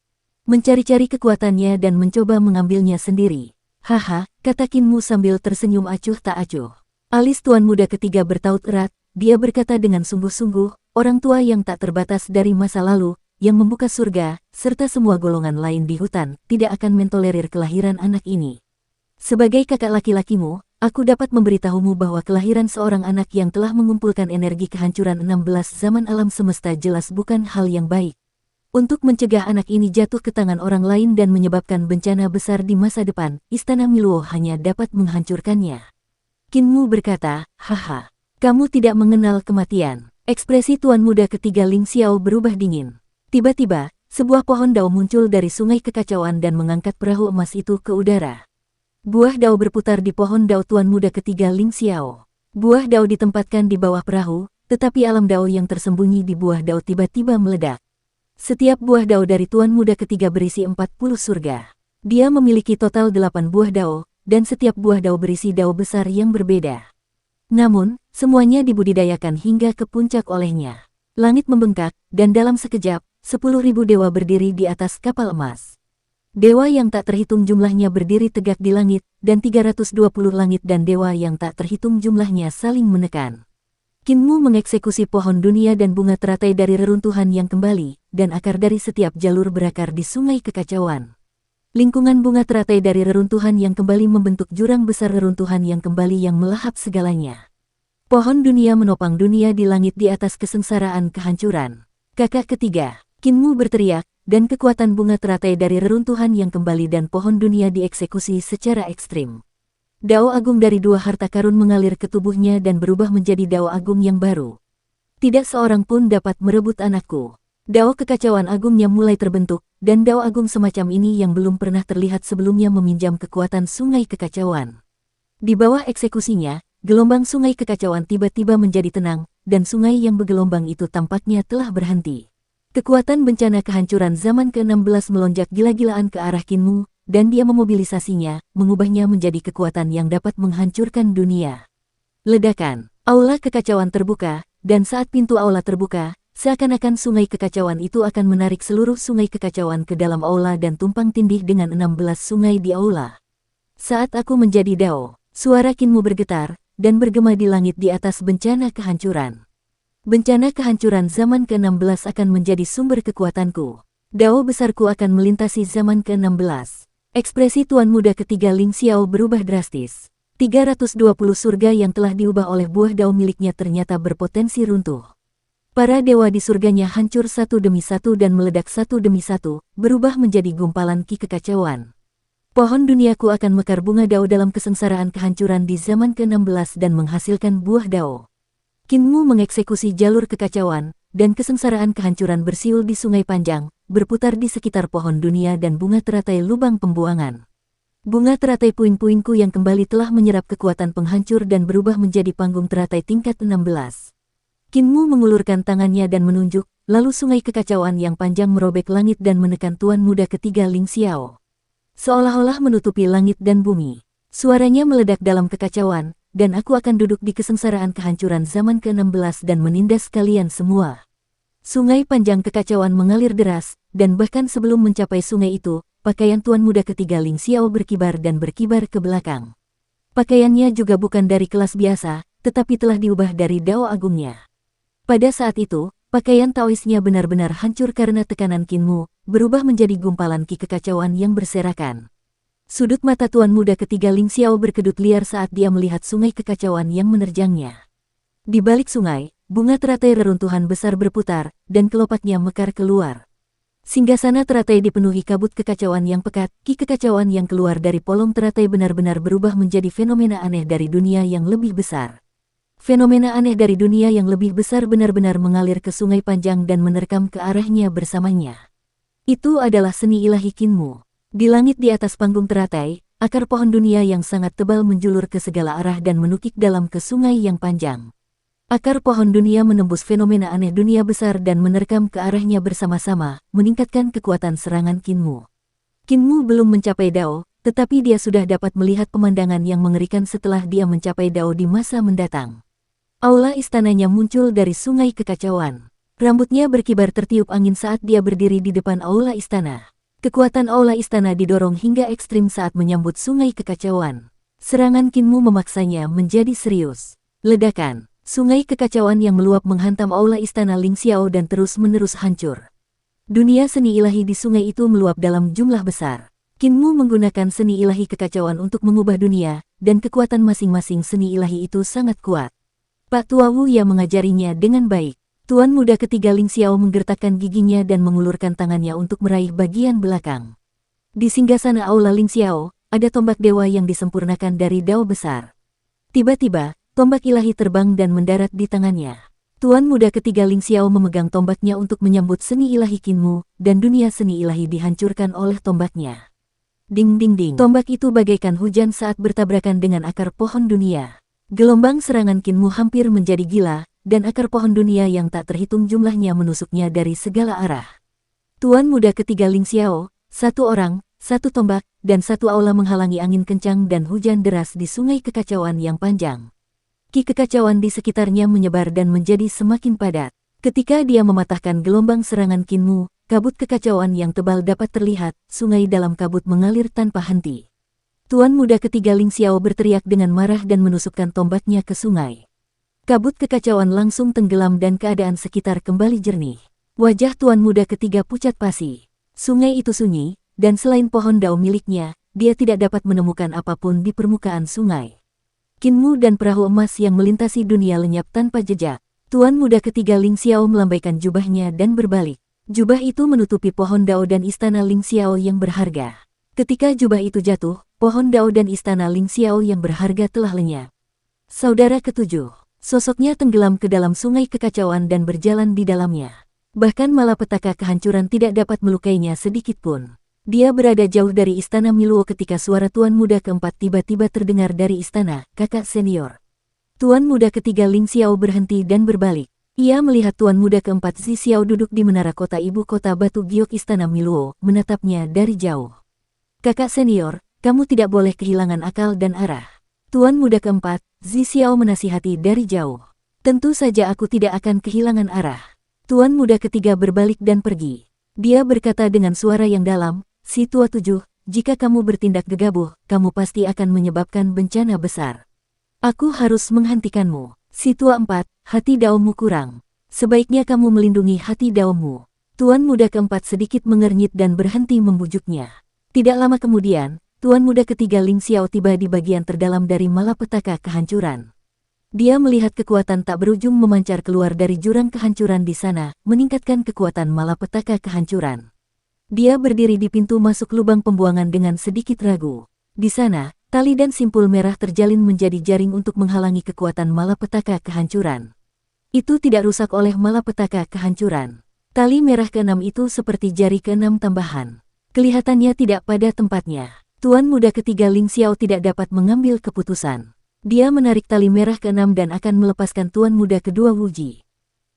Mencari-cari kekuatannya dan mencoba mengambilnya sendiri. Haha, kata Kinmu sambil tersenyum acuh tak acuh. Alis Tuan Muda ketiga bertaut erat, dia berkata dengan sungguh-sungguh, orang tua yang tak terbatas dari masa lalu, yang membuka surga, serta semua golongan lain di hutan, tidak akan mentolerir kelahiran anak ini. Sebagai kakak laki-lakimu, aku dapat memberitahumu bahwa kelahiran seorang anak yang telah mengumpulkan energi kehancuran 16 zaman alam semesta jelas bukan hal yang baik. Untuk mencegah anak ini jatuh ke tangan orang lain dan menyebabkan bencana besar di masa depan, Istana Miluo hanya dapat menghancurkannya. Kinmu berkata, haha, kamu tidak mengenal kematian. Ekspresi Tuan Muda ketiga Ling Xiao berubah dingin. Tiba-tiba, sebuah pohon dao muncul dari sungai kekacauan dan mengangkat perahu emas itu ke udara. Buah dao berputar di pohon dao tuan muda ketiga Ling Xiao. Buah dao ditempatkan di bawah perahu, tetapi alam dao yang tersembunyi di buah dao tiba-tiba meledak. Setiap buah dao dari tuan muda ketiga berisi 40 surga. Dia memiliki total 8 buah dao, dan setiap buah dao berisi dao besar yang berbeda. Namun, semuanya dibudidayakan hingga ke puncak olehnya. Langit membengkak, dan dalam sekejap, 10.000 dewa berdiri di atas kapal emas. Dewa yang tak terhitung jumlahnya berdiri tegak di langit, dan 320 langit dan dewa yang tak terhitung jumlahnya saling menekan. Qinmu mengeksekusi pohon dunia dan bunga teratai dari reruntuhan yang kembali, dan akar dari setiap jalur berakar di sungai kekacauan. Lingkungan bunga teratai dari reruntuhan yang kembali membentuk jurang besar reruntuhan yang kembali yang melahap segalanya. Pohon dunia menopang dunia di langit di atas kesengsaraan kehancuran. Kakak ketiga, Qinmu berteriak, dan kekuatan bunga teratai dari reruntuhan yang kembali dan pohon dunia dieksekusi secara ekstrim. Dao agung dari dua harta karun mengalir ke tubuhnya dan berubah menjadi dao agung yang baru. Tidak seorang pun dapat merebut anakku. Dao kekacauan agungnya mulai terbentuk, dan dao agung semacam ini yang belum pernah terlihat sebelumnya meminjam kekuatan sungai kekacauan. Di bawah eksekusinya, gelombang sungai kekacauan tiba-tiba menjadi tenang, dan sungai yang bergelombang itu tampaknya telah berhenti. Kekuatan bencana kehancuran zaman ke-16 melonjak gila-gilaan ke arah Qinmu, dan dia memobilisasinya, mengubahnya menjadi kekuatan yang dapat menghancurkan dunia. Ledakan, aula kekacauan terbuka, dan saat pintu aula terbuka, seakan-akan sungai kekacauan itu akan menarik seluruh sungai kekacauan ke dalam aula dan tumpang tindih dengan 16 sungai di aula. Saat aku menjadi dao, suara Qinmu bergetar, dan bergema di langit di atas bencana kehancuran. Bencana kehancuran zaman ke-16 akan menjadi sumber kekuatanku. Dao besarku akan melintasi zaman ke-16. Ekspresi tuan muda ketiga Ling Xiao berubah drastis. 320 surga yang telah diubah oleh buah dao miliknya ternyata berpotensi runtuh. Para dewa di surganya hancur satu demi satu dan meledak satu demi satu, berubah menjadi gumpalan ki kekacauan. Pohon duniaku akan mekar bunga dao dalam kesengsaraan kehancuran di zaman ke-16 dan menghasilkan buah dao. Qinmu mengeksekusi jalur kekacauan, dan kesengsaraan kehancuran bersiul di sungai panjang, berputar di sekitar pohon dunia dan bunga teratai lubang pembuangan. Bunga teratai puing-puingku yang kembali telah menyerap kekuatan penghancur dan berubah menjadi panggung teratai tingkat 16. Qinmu mengulurkan tangannya dan menunjuk, lalu sungai kekacauan yang panjang merobek langit dan menekan tuan muda ketiga Ling Xiao. Seolah-olah menutupi langit dan bumi. Suaranya meledak dalam kekacauan, dan aku akan duduk di kesengsaraan kehancuran zaman ke-16 dan menindas kalian semua. Sungai panjang kekacauan mengalir deras, dan bahkan sebelum mencapai sungai itu, pakaian tuan muda ketiga Ling Xiao berkibar dan berkibar ke belakang. Pakaiannya juga bukan dari kelas biasa, tetapi telah diubah dari dao agungnya. Pada saat itu, pakaian Taoisnya benar-benar hancur karena tekanan Qinmu, berubah menjadi gumpalan ki kekacauan yang berserakan. Sudut mata tuan muda ketiga Ling Xiao berkedut liar saat dia melihat sungai kekacauan yang menerjangnya. Di balik sungai, bunga teratai reruntuhan besar berputar, dan kelopaknya mekar keluar. Singgasana teratai dipenuhi kabut kekacauan yang pekat, ki kekacauan yang keluar dari polong teratai benar-benar berubah menjadi fenomena aneh dari dunia yang lebih besar. Fenomena aneh dari dunia yang lebih besar benar-benar mengalir ke sungai panjang dan menerkam ke arahnya bersamanya. Itu adalah seni ilahi Qinmu. Di langit di atas panggung teratai, akar pohon dunia yang sangat tebal menjulur ke segala arah dan menukik dalam ke sungai yang panjang. Akar pohon dunia menembus fenomena aneh dunia besar dan menerkam ke arahnya bersama-sama, meningkatkan kekuatan serangan Qinmu. Qinmu belum mencapai dao, tetapi dia sudah dapat melihat pemandangan yang mengerikan setelah dia mencapai dao di masa mendatang. Aula istananya muncul dari sungai kekacauan. Rambutnya berkibar tertiup angin saat dia berdiri di depan aula istana. Kekuatan aula istana didorong hingga ekstrim saat menyambut sungai kekacauan. Serangan Qinmu memaksanya menjadi serius. Ledakan, sungai kekacauan yang meluap menghantam aula istana Ling Xiao dan terus-menerus hancur. Dunia seni ilahi di sungai itu meluap dalam jumlah besar. Qinmu menggunakan seni ilahi kekacauan untuk mengubah dunia, dan kekuatan masing-masing seni ilahi itu sangat kuat. Pak Tua Wu yang mengajarinya dengan baik. Tuan muda ketiga Ling Xiao menggertakkan giginya dan mengulurkan tangannya untuk meraih bagian belakang. Di singgasana aula Ling Xiao, ada tombak dewa yang disempurnakan dari dao besar. Tiba-tiba, tombak ilahi terbang dan mendarat di tangannya. Tuan muda ketiga Ling Xiao memegang tombaknya untuk menyambut seni ilahi Qinmu, dan dunia seni ilahi dihancurkan oleh tombaknya. Ding ding ding. Tombak itu bagaikan hujan saat bertabrakan dengan akar pohon dunia. Gelombang serangan Qinmu hampir menjadi gila, dan akar pohon dunia yang tak terhitung jumlahnya menusuknya dari segala arah. Tuan muda ketiga Ling Xiao, satu orang, satu tombak, dan satu aula menghalangi angin kencang dan hujan deras di sungai kekacauan yang panjang. Ki kekacauan di sekitarnya menyebar dan menjadi semakin padat. Ketika dia mematahkan gelombang serangan Qinmu, kabut kekacauan yang tebal dapat terlihat, sungai dalam kabut mengalir tanpa henti. Tuan muda ketiga Ling Xiao berteriak dengan marah dan menusukkan tombaknya ke sungai. Kabut kekacauan langsung tenggelam dan keadaan sekitar kembali jernih. Wajah tuan muda ketiga pucat pasi. Sungai itu sunyi, dan selain pohon dao miliknya, dia tidak dapat menemukan apapun di permukaan sungai. Qinmu dan perahu emas yang melintasi dunia lenyap tanpa jejak. Tuan muda ketiga Ling Xiao melambaikan jubahnya dan berbalik. Jubah itu menutupi pohon dao dan istana Ling Xiao yang berharga. Ketika jubah itu jatuh, pohon dao dan istana Ling Xiao yang berharga telah lenyap. Saudara ketujuh, sosoknya tenggelam ke dalam sungai kekacauan dan berjalan di dalamnya. Bahkan malapetaka kehancuran tidak dapat melukainya sedikitpun. Dia berada jauh dari istana Miluo ketika suara tuan muda keempat tiba-tiba terdengar dari istana, kakak senior. Tuan muda ketiga Ling Xiao berhenti dan berbalik. Ia melihat tuan muda keempat Zi Xiao duduk di menara kota ibu kota batu giok istana Miluo, menatapnya dari jauh. Kakak senior, kamu tidak boleh kehilangan akal dan arah. Tuan muda keempat, Zi Xiao menasihati dari jauh. Tentu saja aku tidak akan kehilangan arah. Tuan muda ketiga berbalik dan pergi. Dia berkata dengan suara yang dalam, si tua tujuh, jika kamu bertindak gegabah, kamu pasti akan menyebabkan bencana besar. Aku harus menghentikanmu. Si tua empat, hati daomu kurang. Sebaiknya kamu melindungi hati daomu. Tuan muda keempat sedikit mengernyit dan berhenti membujuknya. Tidak lama kemudian, tuan muda ketiga Ling Xiao tiba di bagian terdalam dari malapetaka kehancuran. Dia melihat kekuatan tak berujung memancar keluar dari jurang kehancuran di sana, meningkatkan kekuatan malapetaka kehancuran. Dia berdiri di pintu masuk lubang pembuangan dengan sedikit ragu. Di sana, tali dan simpul merah terjalin menjadi jaring untuk menghalangi kekuatan malapetaka kehancuran. Itu tidak rusak oleh malapetaka kehancuran. Tali merah keenam itu seperti jari keenam tambahan. Kelihatannya tidak pada tempatnya. Tuan muda ketiga Ling Xiao tidak dapat mengambil keputusan. Dia menarik tali merah keenam dan akan melepaskan tuan muda kedua Wuji.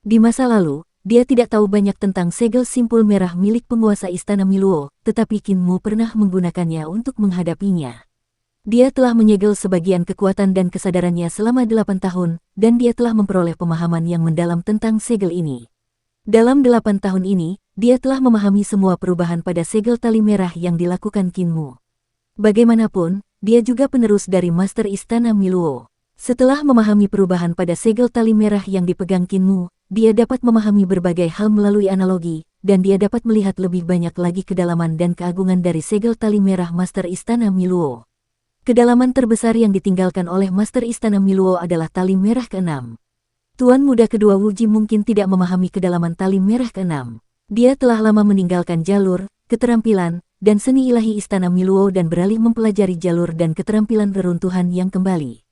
Di masa lalu, dia tidak tahu banyak tentang segel simpul merah milik penguasa istana Miluo, tetapi Qinmu pernah menggunakannya untuk menghadapinya. Dia telah menyegel sebagian kekuatan dan kesadarannya selama 8 tahun, dan dia telah memperoleh pemahaman yang mendalam tentang segel ini. Dalam 8 tahun ini, dia telah memahami semua perubahan pada segel tali merah yang dilakukan Qinmu. Bagaimanapun, dia juga penerus dari Master Istana Miluo. Setelah memahami perubahan pada segel tali merah yang dipegang Qinmu, dia dapat memahami berbagai hal melalui analogi, dan dia dapat melihat lebih banyak lagi kedalaman dan keagungan dari segel tali merah Master Istana Miluo. Kedalaman terbesar yang ditinggalkan oleh Master Istana Miluo adalah tali merah keenam. Tuan muda kedua Wuji mungkin tidak memahami kedalaman tali merah keenam. Dia telah lama meninggalkan jalur, keterampilan, dan seni ilahi istana Miluo dan beralih mempelajari jalur dan keterampilan reruntuhan yang kembali.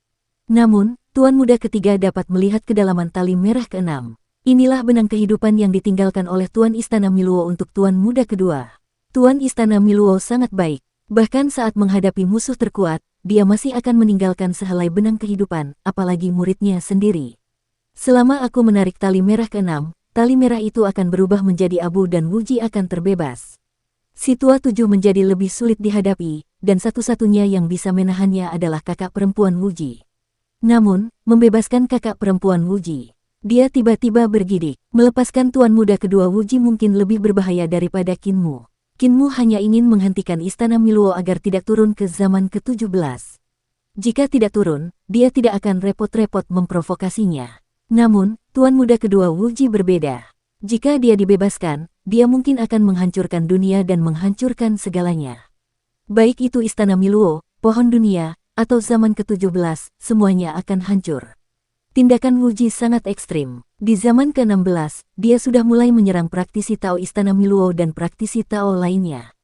Namun, tuan muda ketiga dapat melihat kedalaman tali merah keenam. Inilah benang kehidupan yang ditinggalkan oleh tuan istana Miluo untuk tuan muda kedua. Tuan istana Miluo sangat baik. Bahkan saat menghadapi musuh terkuat, dia masih akan meninggalkan sehelai benang kehidupan, apalagi muridnya sendiri. Selama aku menarik tali merah keenam, tali merah itu akan berubah menjadi abu dan Wuji akan terbebas. Si tua tujuh menjadi lebih sulit dihadapi, dan satu-satunya yang bisa menahannya adalah kakak perempuan Wuji. Namun, membebaskan kakak perempuan Wuji, dia tiba-tiba bergidik. Melepaskan tuan muda kedua Wuji mungkin lebih berbahaya daripada Qinmu. Qinmu hanya ingin menghentikan istana Miluo agar tidak turun ke zaman ke-17. Jika tidak turun, dia tidak akan repot-repot memprovokasinya. Namun, tuan muda kedua Wuji berbeda. Jika dia dibebaskan, dia mungkin akan menghancurkan dunia dan menghancurkan segalanya. Baik itu istana Miluo, pohon dunia, atau zaman ke-17, semuanya akan hancur. Tindakan Wuji sangat ekstrim. Di zaman ke-16, dia sudah mulai menyerang praktisi Tao istana Miluo dan praktisi Tao lainnya.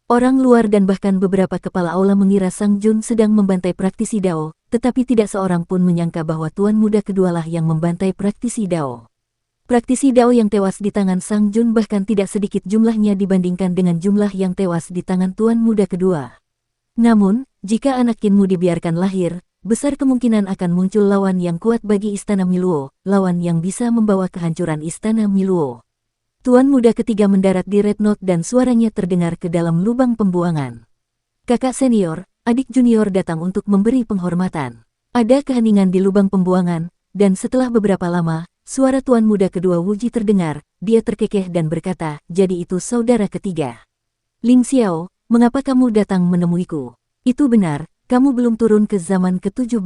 Orang luar dan bahkan beberapa kepala aula mengira Sang Jun sedang membantai praktisi Dao, tetapi tidak seorang pun menyangka bahwa tuan muda kedualah yang membantai praktisi Dao. Praktisi Dao yang tewas di tangan Sang Jun bahkan tidak sedikit jumlahnya dibandingkan dengan jumlah yang tewas di tangan Tuan Muda kedua. Namun, jika anak Qinmu dibiarkan lahir, besar kemungkinan akan muncul lawan yang kuat bagi Istana Miluo, lawan yang bisa membawa kehancuran Istana Miluo. Tuan Muda ketiga mendarat di Red Note dan suaranya terdengar ke dalam lubang pembuangan. Kakak senior, adik junior datang untuk memberi penghormatan. Ada keheningan di lubang pembuangan, dan setelah beberapa lama, suara Tuan Muda kedua Wuji terdengar, dia terkekeh dan berkata, jadi itu saudara ketiga. Ling Xiao, mengapa kamu datang menemuiku? Itu benar, kamu belum turun ke zaman ke-17.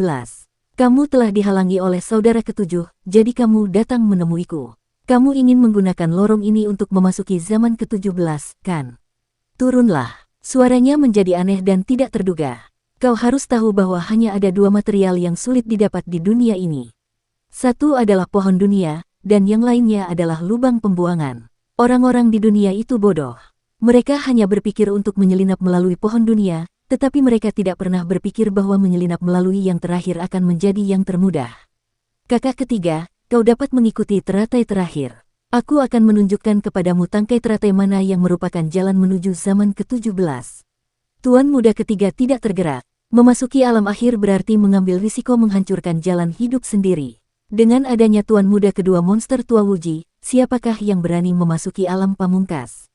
Kamu telah dihalangi oleh saudara ketujuh, jadi kamu datang menemuiku. Kamu ingin menggunakan lorong ini untuk memasuki zaman ke-17, kan? Turunlah. Suaranya menjadi aneh dan tidak terduga. Kau harus tahu bahwa hanya ada dua material yang sulit didapat di dunia ini. Satu adalah pohon dunia, dan yang lainnya adalah lubang pembuangan. Orang-orang di dunia itu bodoh. Mereka hanya berpikir untuk menyelinap melalui pohon dunia, tetapi mereka tidak pernah berpikir bahwa menyelinap melalui yang terakhir akan menjadi yang termudah. Kakak ketiga, kau dapat mengikuti teratai terakhir. Aku akan menunjukkan kepadamu tangkai teratai mana yang merupakan jalan menuju zaman ke-17. Tuan Muda ketiga tidak tergerak. Memasuki alam akhir berarti mengambil risiko menghancurkan jalan hidup sendiri. Dengan adanya Tuan Muda kedua monster tua Wuji, siapakah yang berani memasuki alam pamungkas?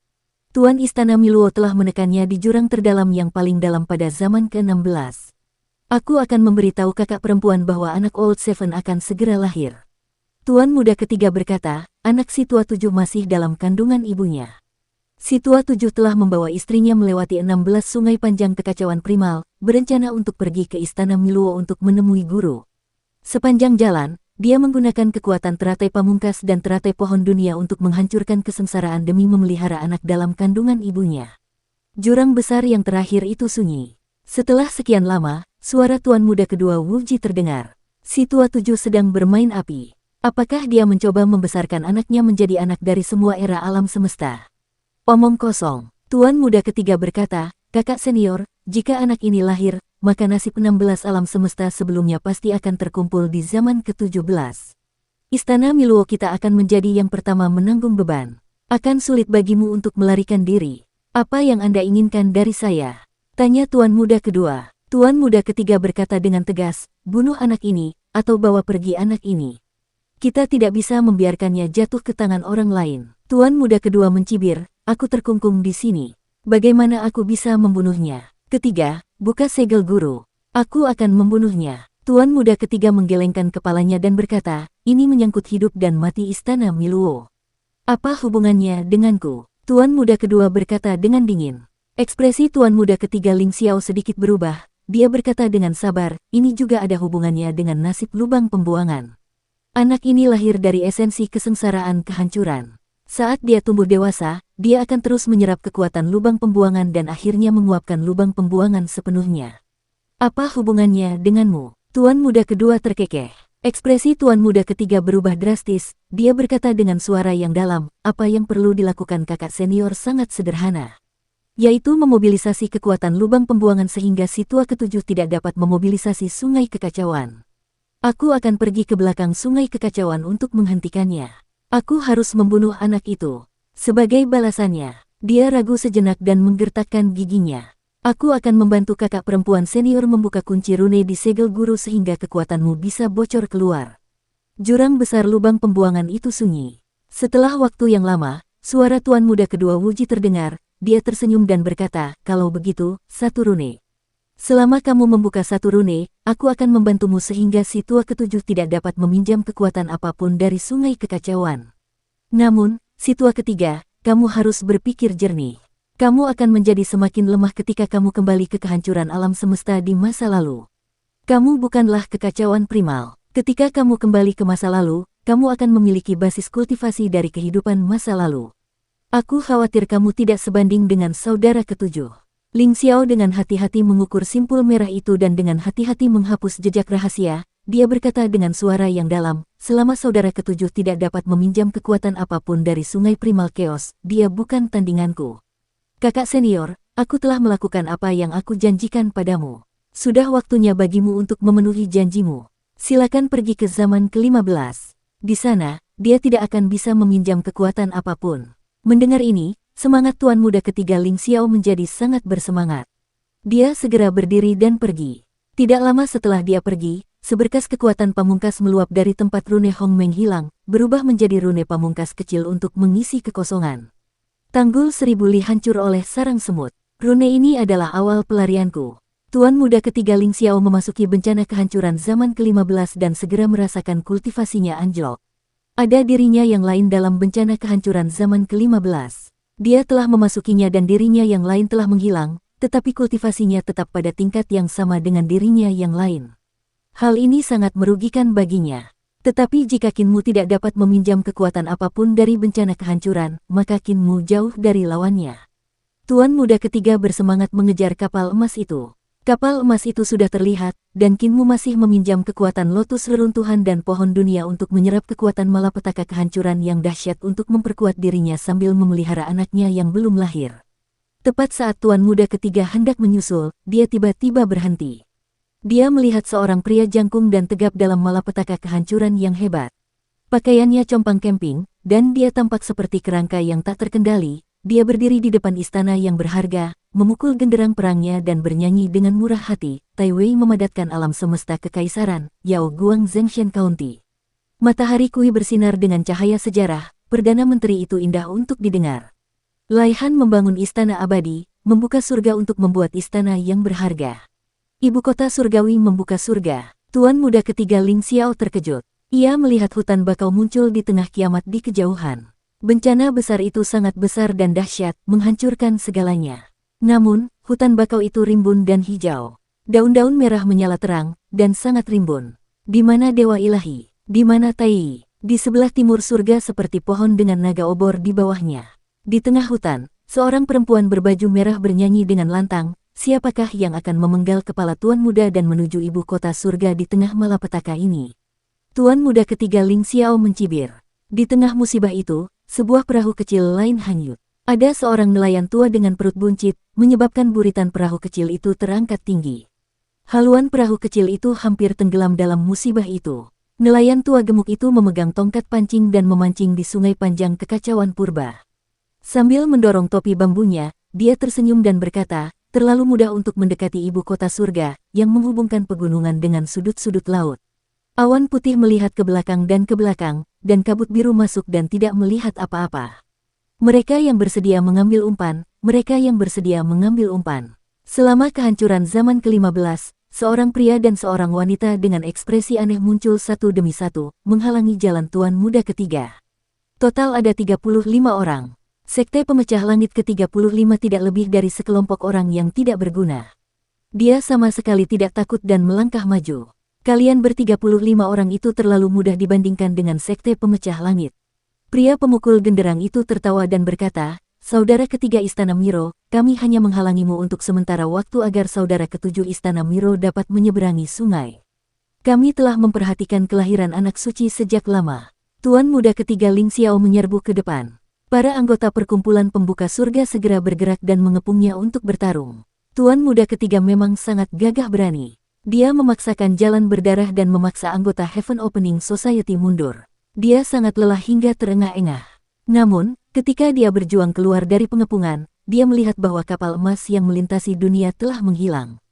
Tuan Istana Miluo telah menekannya di jurang terdalam yang paling dalam pada zaman ke-16. Aku akan memberitahu kakak perempuan bahwa anak Old Seven akan segera lahir. Tuan Muda ketiga berkata, anak si tua tujuh masih dalam kandungan ibunya. Si tua tujuh telah membawa istrinya melewati 16 sungai panjang kekacauan primal, berencana untuk pergi ke Istana Miluo untuk menemui guru. Sepanjang jalan, dia menggunakan kekuatan teratai pamungkas dan teratai pohon dunia untuk menghancurkan kesengsaraan demi memelihara anak dalam kandungan ibunya. Jurang besar yang terakhir itu sunyi. Setelah sekian lama, suara Tuan Muda kedua Wuji terdengar. Si tua tujuh sedang bermain api. Apakah dia mencoba membesarkan anaknya menjadi anak dari semua era alam semesta? Omong kosong. Tuan Muda ketiga berkata, kakak senior, jika anak ini lahir, maka nasib 16 alam semesta sebelumnya pasti akan terkumpul di zaman ke-17. Istana Miluo kita akan menjadi yang pertama menanggung beban. Akan sulit bagimu untuk melarikan diri. Apa yang Anda inginkan dari saya? Tanya Tuan Muda kedua. Tuan Muda ketiga berkata dengan tegas, bunuh anak ini, atau bawa pergi anak ini. Kita tidak bisa membiarkannya jatuh ke tangan orang lain. Tuan Muda kedua mencibir, aku terkungkung di sini. Bagaimana aku bisa membunuhnya? Ketiga, buka segel guru. Aku akan membunuhnya. Tuan Muda ketiga menggelengkan kepalanya dan berkata, ini menyangkut hidup dan mati Istana Miluo. Apa hubungannya denganku? Tuan Muda kedua berkata dengan dingin. Ekspresi Tuan Muda ketiga Ling Xiao sedikit berubah. Dia berkata dengan sabar, ini juga ada hubungannya dengan nasib lubang pembuangan. Anak ini lahir dari esensi kesengsaraan kehancuran. Saat dia tumbuh dewasa, dia akan terus menyerap kekuatan lubang pembuangan dan akhirnya menguapkan lubang pembuangan sepenuhnya. Apa hubungannya denganmu? Tuan Muda kedua terkekeh. Ekspresi Tuan Muda ketiga berubah drastis, dia berkata dengan suara yang dalam, apa yang perlu dilakukan kakak senior sangat sederhana. Yaitu memobilisasi kekuatan lubang pembuangan sehingga si tua ketujuh tidak dapat memobilisasi sungai kekacauan. Aku akan pergi ke belakang sungai kekacauan untuk menghentikannya. Aku harus membunuh anak itu. Sebagai balasannya, dia ragu sejenak dan menggertakkan giginya. Aku akan membantu kakak perempuan senior membuka kunci rune di segel guru sehingga kekuatanmu bisa bocor keluar. Jurang besar lubang pembuangan itu sunyi. Setelah waktu yang lama, suara Tuan Muda kedua Wuji terdengar, dia tersenyum dan berkata, kalau begitu, satu rune. Selama kamu membuka satu rune, aku akan membantumu sehingga si tua ketujuh tidak dapat meminjam kekuatan apapun dari sungai kekacauan. Namun, si tua ketiga, kamu harus berpikir jernih. Kamu akan menjadi semakin lemah ketika kamu kembali ke kehancuran alam semesta di masa lalu. Kamu bukanlah kekacauan primal. Ketika kamu kembali ke masa lalu, kamu akan memiliki basis kultivasi dari kehidupan masa lalu. Aku khawatir kamu tidak sebanding dengan saudara ketujuh. Ling Xiao dengan hati-hati mengukur simpul merah itu dan dengan hati-hati menghapus jejak rahasia, dia berkata dengan suara yang dalam, selama saudara ketujuh tidak dapat meminjam kekuatan apapun dari sungai primal chaos, dia bukan tandinganku. Kakak senior, aku telah melakukan apa yang aku janjikan padamu. Sudah waktunya bagimu untuk memenuhi janjimu. Silakan pergi ke zaman ke-15. Di sana, dia tidak akan bisa meminjam kekuatan apapun. Mendengar ini, semangat tuan muda ketiga Ling Xiao menjadi sangat bersemangat. Dia segera berdiri dan pergi. Tidak lama setelah dia pergi, seberkas kekuatan pamungkas meluap dari tempat rune Hong Meng hilang, berubah menjadi rune pamungkas kecil untuk mengisi kekosongan. Tanggul 1000 li hancur oleh sarang semut. Rune ini adalah awal pelarianku. Tuan muda ketiga Ling Xiao memasuki bencana kehancuran zaman ke-15 dan segera merasakan kultivasinya anjlok. Ada dirinya yang lain dalam bencana kehancuran zaman ke-15. Dia telah memasukinya dan dirinya yang lain telah menghilang, tetapi kultivasinya tetap pada tingkat yang sama dengan dirinya yang lain. Hal ini sangat merugikan baginya. Tetapi jika Qinmu tidak dapat meminjam kekuatan apapun dari bencana kehancuran, maka Qinmu jauh dari lawannya. Tuan muda ketiga bersemangat mengejar kapal emas itu. Kapal emas itu sudah terlihat, dan Qinmu masih meminjam kekuatan lotus reruntuhan dan pohon dunia untuk menyerap kekuatan malapetaka kehancuran yang dahsyat untuk memperkuat dirinya sambil memelihara anaknya yang belum lahir. Tepat saat tuan muda ketiga hendak menyusul, dia tiba-tiba berhenti. Dia melihat seorang pria jangkung dan tegap dalam malapetaka kehancuran yang hebat. Pakaiannya compang camping, dan dia tampak seperti kerangka yang tak terkendali. Dia berdiri di depan istana yang berharga, memukul genderang perangnya dan bernyanyi dengan murah hati. Tai Wei memadatkan alam semesta kekaisaran, Yao Guang Zhengshan County. Matahari Kui bersinar dengan cahaya sejarah, Perdana Menteri itu indah untuk didengar. Lai Han membangun istana abadi, membuka surga untuk membuat istana yang berharga. Ibu kota surgawi membuka surga. Tuan muda ketiga Ling Xiao terkejut. Ia melihat hutan bakau muncul di tengah kiamat di kejauhan. Bencana besar itu sangat besar dan dahsyat, menghancurkan segalanya. Namun, hutan bakau itu rimbun dan hijau. Daun-daun merah menyala terang, dan sangat rimbun. Di mana Dewa Ilahi? Di mana Tai? Di sebelah timur surga seperti pohon dengan naga obor di bawahnya. Di tengah hutan, seorang perempuan berbaju merah bernyanyi dengan lantang. Siapakah yang akan memenggal kepala tuan muda dan menuju ibu kota surga di tengah malapetaka ini? Tuan muda ketiga Ling Xiao mencibir. Di tengah musibah itu, sebuah perahu kecil lain hanyut. Ada seorang nelayan tua dengan perut buncit, menyebabkan buritan perahu kecil itu terangkat tinggi. Haluan perahu kecil itu hampir tenggelam dalam musibah itu. Nelayan tua gemuk itu memegang tongkat pancing dan memancing di sungai panjang kekacauan purba. Sambil mendorong topi bambunya, dia tersenyum dan berkata, terlalu mudah untuk mendekati ibu kota surga, yang menghubungkan pegunungan dengan sudut-sudut laut. Awan putih melihat ke belakang, dan kabut biru masuk dan tidak melihat apa-apa. Mereka yang bersedia mengambil umpan, Selama kehancuran zaman ke-15, seorang pria dan seorang wanita dengan ekspresi aneh muncul satu demi satu, menghalangi jalan tuan muda ketiga. Total ada 35 orang. Sekte pemecah langit ke-35 tidak lebih dari sekelompok orang yang tidak berguna. Dia sama sekali tidak takut dan melangkah maju. Kalian ber-35 orang itu terlalu mudah dibandingkan dengan sekte pemecah langit. Pria pemukul genderang itu tertawa dan berkata, saudara ketiga Istana Miro, kami hanya menghalangimu untuk sementara waktu agar saudara ketujuh Istana Miro dapat menyeberangi sungai. Kami telah memperhatikan kelahiran anak suci sejak lama. Tuan muda ketiga Ling Xiao menyerbu ke depan. Para anggota perkumpulan pembuka surga segera bergerak dan mengepungnya untuk bertarung. Tuan muda ketiga memang sangat gagah berani. Dia memaksakan jalan berdarah dan memaksa anggota Heaven Opening Society mundur. Dia sangat lelah hingga terengah-engah. Namun, ketika dia berjuang keluar dari pengepungan, dia melihat bahwa kapal emas yang melintasi dunia telah menghilang.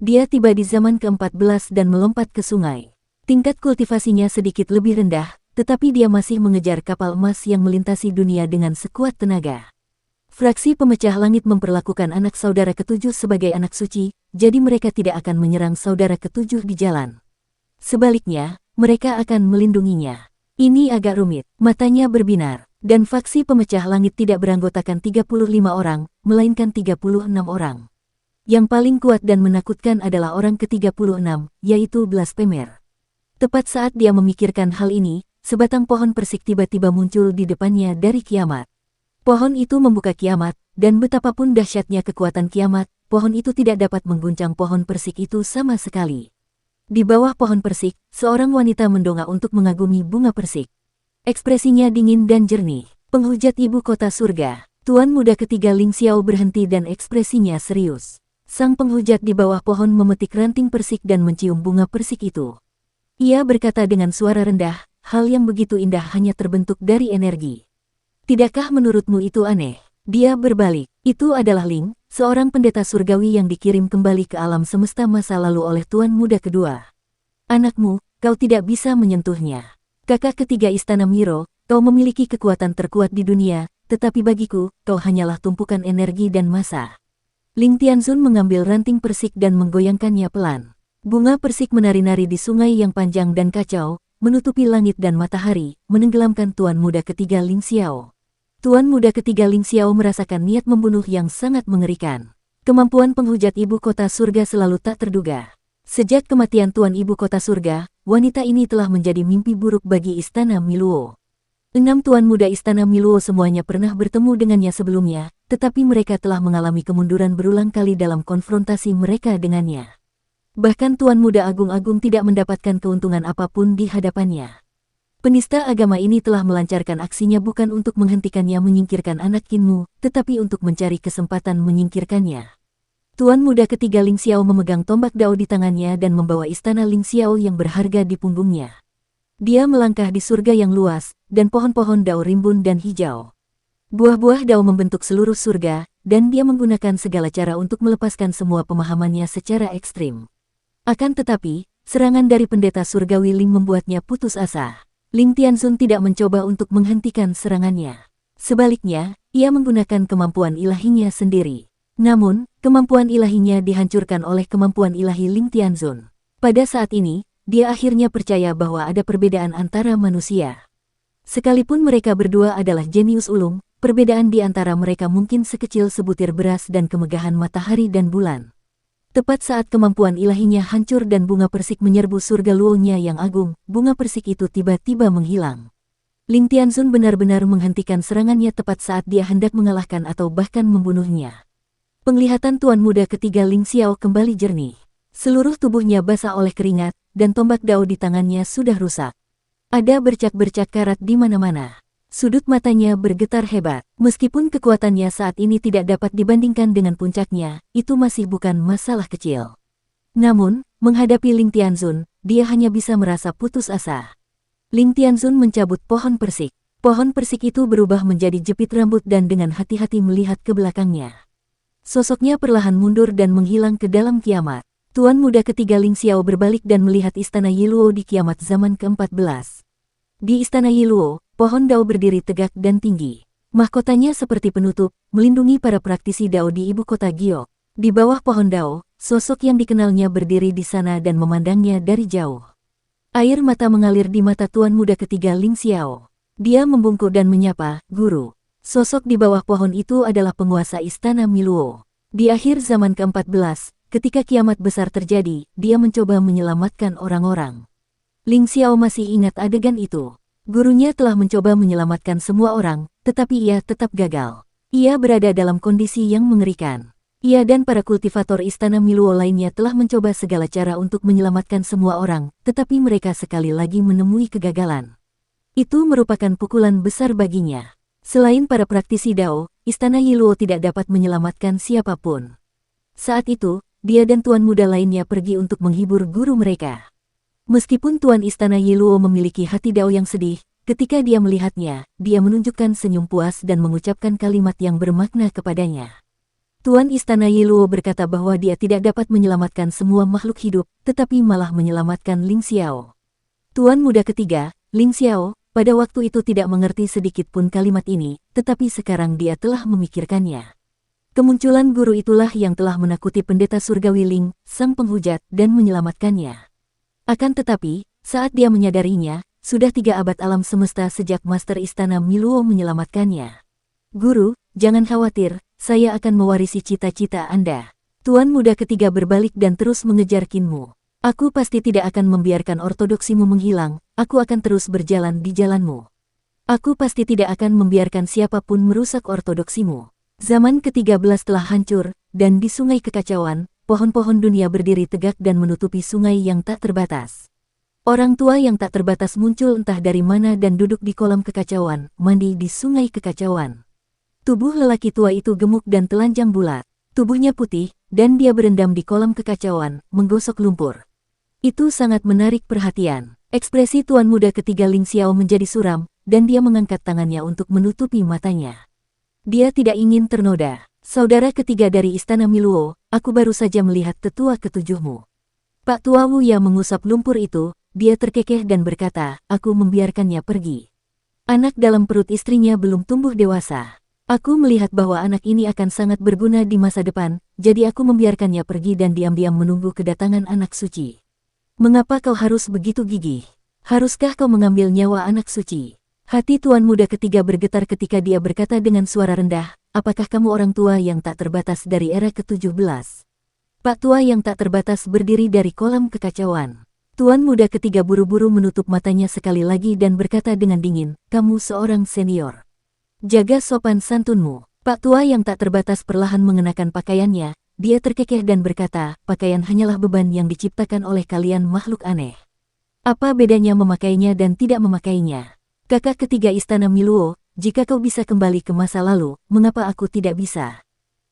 Dia tiba di zaman ke-14 dan melompat ke sungai. Tingkat kultivasinya sedikit lebih rendah, tetapi dia masih mengejar kapal emas yang melintasi dunia dengan sekuat tenaga. Fraksi pemecah langit memperlakukan anak saudara ketujuh sebagai anak suci, jadi mereka tidak akan menyerang saudara ketujuh di jalan. Sebaliknya, mereka akan melindunginya. Ini agak rumit, matanya berbinar, dan faksi pemecah langit tidak beranggotakan 35 orang, melainkan 36 orang. Yang paling kuat dan menakutkan adalah orang ke-36, yaitu Blasphemer. Tepat saat dia memikirkan hal ini, sebatang pohon persik tiba-tiba muncul di depannya dari kiamat. Pohon itu membuka kiamat, dan betapapun dahsyatnya kekuatan kiamat, pohon itu tidak dapat mengguncang pohon persik itu sama sekali. Di bawah pohon persik, seorang wanita mendongak untuk mengagumi bunga persik. Ekspresinya dingin dan jernih. Penghujat ibu kota surga. Tuan muda ketiga Ling Xiao berhenti dan ekspresinya serius. Sang penghujat di bawah pohon memetik ranting persik dan mencium bunga persik itu. Ia berkata dengan suara rendah, hal yang begitu indah hanya terbentuk dari energi. Tidakkah menurutmu itu aneh? Dia berbalik. Itu adalah Ling, seorang pendeta surgawi yang dikirim kembali ke alam semesta masa lalu oleh Tuan Muda kedua. Anakmu, kau tidak bisa menyentuhnya. Kakak ketiga Istana Miro, kau memiliki kekuatan terkuat di dunia, tetapi bagiku, kau hanyalah tumpukan energi dan massa. Ling Tianzun mengambil ranting persik dan menggoyangkannya pelan. Bunga persik menari-nari di sungai yang panjang dan kacau, menutupi langit dan matahari, menenggelamkan Tuan Muda ketiga Ling Xiao. Tuan Muda ketiga Ling Xiao merasakan niat membunuh yang sangat mengerikan. Kemampuan penghujat ibu kota surga selalu tak terduga. Sejak kematian Tuan Ibu Kota Surga, wanita ini telah menjadi mimpi buruk bagi Istana Miluo. 6 Tuan Muda Istana Miluo semuanya pernah bertemu dengannya sebelumnya, tetapi mereka telah mengalami kemunduran berulang kali dalam konfrontasi mereka dengannya. Bahkan Tuan Muda Agung-Agung tidak mendapatkan keuntungan apapun di hadapannya. Penista agama ini telah melancarkan aksinya bukan untuk menghentikannya menyingkirkan anak Qinmu, tetapi untuk mencari kesempatan menyingkirkannya. Tuan Muda ketiga Ling Xiao memegang tombak dao di tangannya dan membawa istana Ling Xiao yang berharga di punggungnya. Dia melangkah di surga yang luas, dan pohon-pohon dao rimbun dan hijau. Buah-buah dao membentuk seluruh surga, dan dia menggunakan segala cara untuk melepaskan semua pemahamannya secara ekstrim. Akan tetapi, serangan dari pendeta surgawi Ling membuatnya putus asa. Ling Tianzun tidak mencoba untuk menghentikan serangannya. Sebaliknya, ia menggunakan kemampuan ilahinya sendiri. Namun, kemampuan ilahinya dihancurkan oleh kemampuan ilahi Ling Tianzun. Pada saat ini, dia akhirnya percaya bahwa ada perbedaan antara manusia. Sekalipun mereka berdua adalah jenius ulung, perbedaan di antara mereka mungkin sekecil sebutir beras dan kemegahan matahari dan bulan. Tepat saat kemampuan ilahinya hancur dan bunga persik menyerbu surga luonya yang agung, bunga persik itu tiba-tiba menghilang. Ling Tianzun benar-benar menghentikan serangannya tepat saat dia hendak mengalahkan atau bahkan membunuhnya. Penglihatan Tuan Muda ketiga Ling Xiao kembali jernih. Seluruh tubuhnya basah oleh keringat, dan tombak dao di tangannya sudah rusak. Ada bercak-bercak karat di mana-mana. Sudut matanya bergetar hebat. Meskipun kekuatannya saat ini tidak dapat dibandingkan dengan puncaknya, itu masih bukan masalah kecil. Namun, menghadapi Ling Tianzun, dia hanya bisa merasa putus asa. Ling Tianzun mencabut pohon persik. Pohon persik itu berubah menjadi jepit rambut dan dengan hati-hati melihat ke belakangnya. Sosoknya perlahan mundur dan menghilang ke dalam kiamat. Tuan Muda ketiga Ling Xiao berbalik dan melihat istana Yiluo di kiamat zaman ke-14. Di istana Yiluo, pohon dao berdiri tegak dan tinggi. Mahkotanya seperti penutup, melindungi para praktisi dao di ibu kota Giok. Di bawah pohon dao, sosok yang dikenalnya berdiri di sana dan memandangnya dari jauh. Air mata mengalir di mata Tuan Muda ketiga Ling Xiao. Dia membungkuk dan menyapa, "Guru." Sosok di bawah pohon itu adalah penguasa istana Miluo. Di akhir zaman ke-14, ketika kiamat besar terjadi, dia mencoba menyelamatkan orang-orang. Ling Xiao masih ingat adegan itu. Gurunya telah mencoba menyelamatkan semua orang, tetapi ia tetap gagal. Ia berada dalam kondisi yang mengerikan. Ia dan para kultivator istana Miluo lainnya telah mencoba segala cara untuk menyelamatkan semua orang, tetapi mereka sekali lagi menemui kegagalan. Itu merupakan pukulan besar baginya. Selain para praktisi dao, istana Yiluo tidak dapat menyelamatkan siapapun. Saat itu, dia dan tuan muda lainnya pergi untuk menghibur guru mereka. Meskipun tuan istana Yiluo memiliki hati dao yang sedih, ketika dia melihatnya, dia menunjukkan senyum puas dan mengucapkan kalimat yang bermakna kepadanya. Tuan istana Yiluo berkata bahwa dia tidak dapat menyelamatkan semua makhluk hidup, tetapi malah menyelamatkan Ling Xiao. Tuan muda ketiga, Ling Xiao, pada waktu itu tidak mengerti sedikit pun kalimat ini, tetapi sekarang dia telah memikirkannya. Kemunculan guru itulah yang telah menakuti pendeta surgawi Ling, sang penghujat, dan menyelamatkannya. Akan tetapi, saat dia menyadarinya, sudah 3 abad alam semesta sejak Master Istana Miluo menyelamatkannya. "Guru, jangan khawatir, saya akan mewarisi cita-cita Anda." Tuan muda ketiga berbalik dan terus mengejar Qinmu. "Aku pasti tidak akan membiarkan ortodoksimu menghilang, aku akan terus berjalan di jalanmu. Aku pasti tidak akan membiarkan siapapun merusak ortodoksimu." Zaman ke-13 telah hancur, dan di sungai kekacauan, pohon-pohon dunia berdiri tegak dan menutupi sungai yang tak terbatas. Orang tua yang tak terbatas muncul entah dari mana dan duduk di kolam kekacauan, mandi di sungai kekacauan. Tubuh lelaki tua itu gemuk dan telanjang bulat. Tubuhnya putih, dan dia berendam di kolam kekacauan, menggosok lumpur. Itu sangat menarik perhatian. Ekspresi tuan muda ketiga Ling Xiao menjadi suram, dan dia mengangkat tangannya untuk menutupi matanya. Dia tidak ingin ternoda. Saudara ketiga dari Istana Miluo, aku baru saja melihat tetua ketujuhmu. Pak Tua Wu yang mengusap lumpur itu, dia terkekeh dan berkata, aku membiarkannya pergi. Anak dalam perut istrinya belum tumbuh dewasa. Aku melihat bahwa anak ini akan sangat berguna di masa depan, jadi aku membiarkannya pergi dan diam-diam menunggu kedatangan anak suci. Mengapa kau harus begitu gigih? Haruskah kau mengambil nyawa anak suci? Hati tuan muda ketiga bergetar ketika dia berkata dengan suara rendah, apakah kamu orang tua yang tak terbatas dari era ke-17? Pak tua yang tak terbatas berdiri dari kolam kekacauan. Tuan muda ketiga buru-buru menutup matanya sekali lagi dan berkata dengan dingin, kamu seorang senior. Jaga sopan santunmu. Pak tua yang tak terbatas perlahan mengenakan pakaiannya. Dia terkekeh dan berkata, pakaian hanyalah beban yang diciptakan oleh kalian makhluk aneh. Apa bedanya memakainya dan tidak memakainya? Kakak ketiga Istana Miluo, jika kau bisa kembali ke masa lalu, mengapa aku tidak bisa?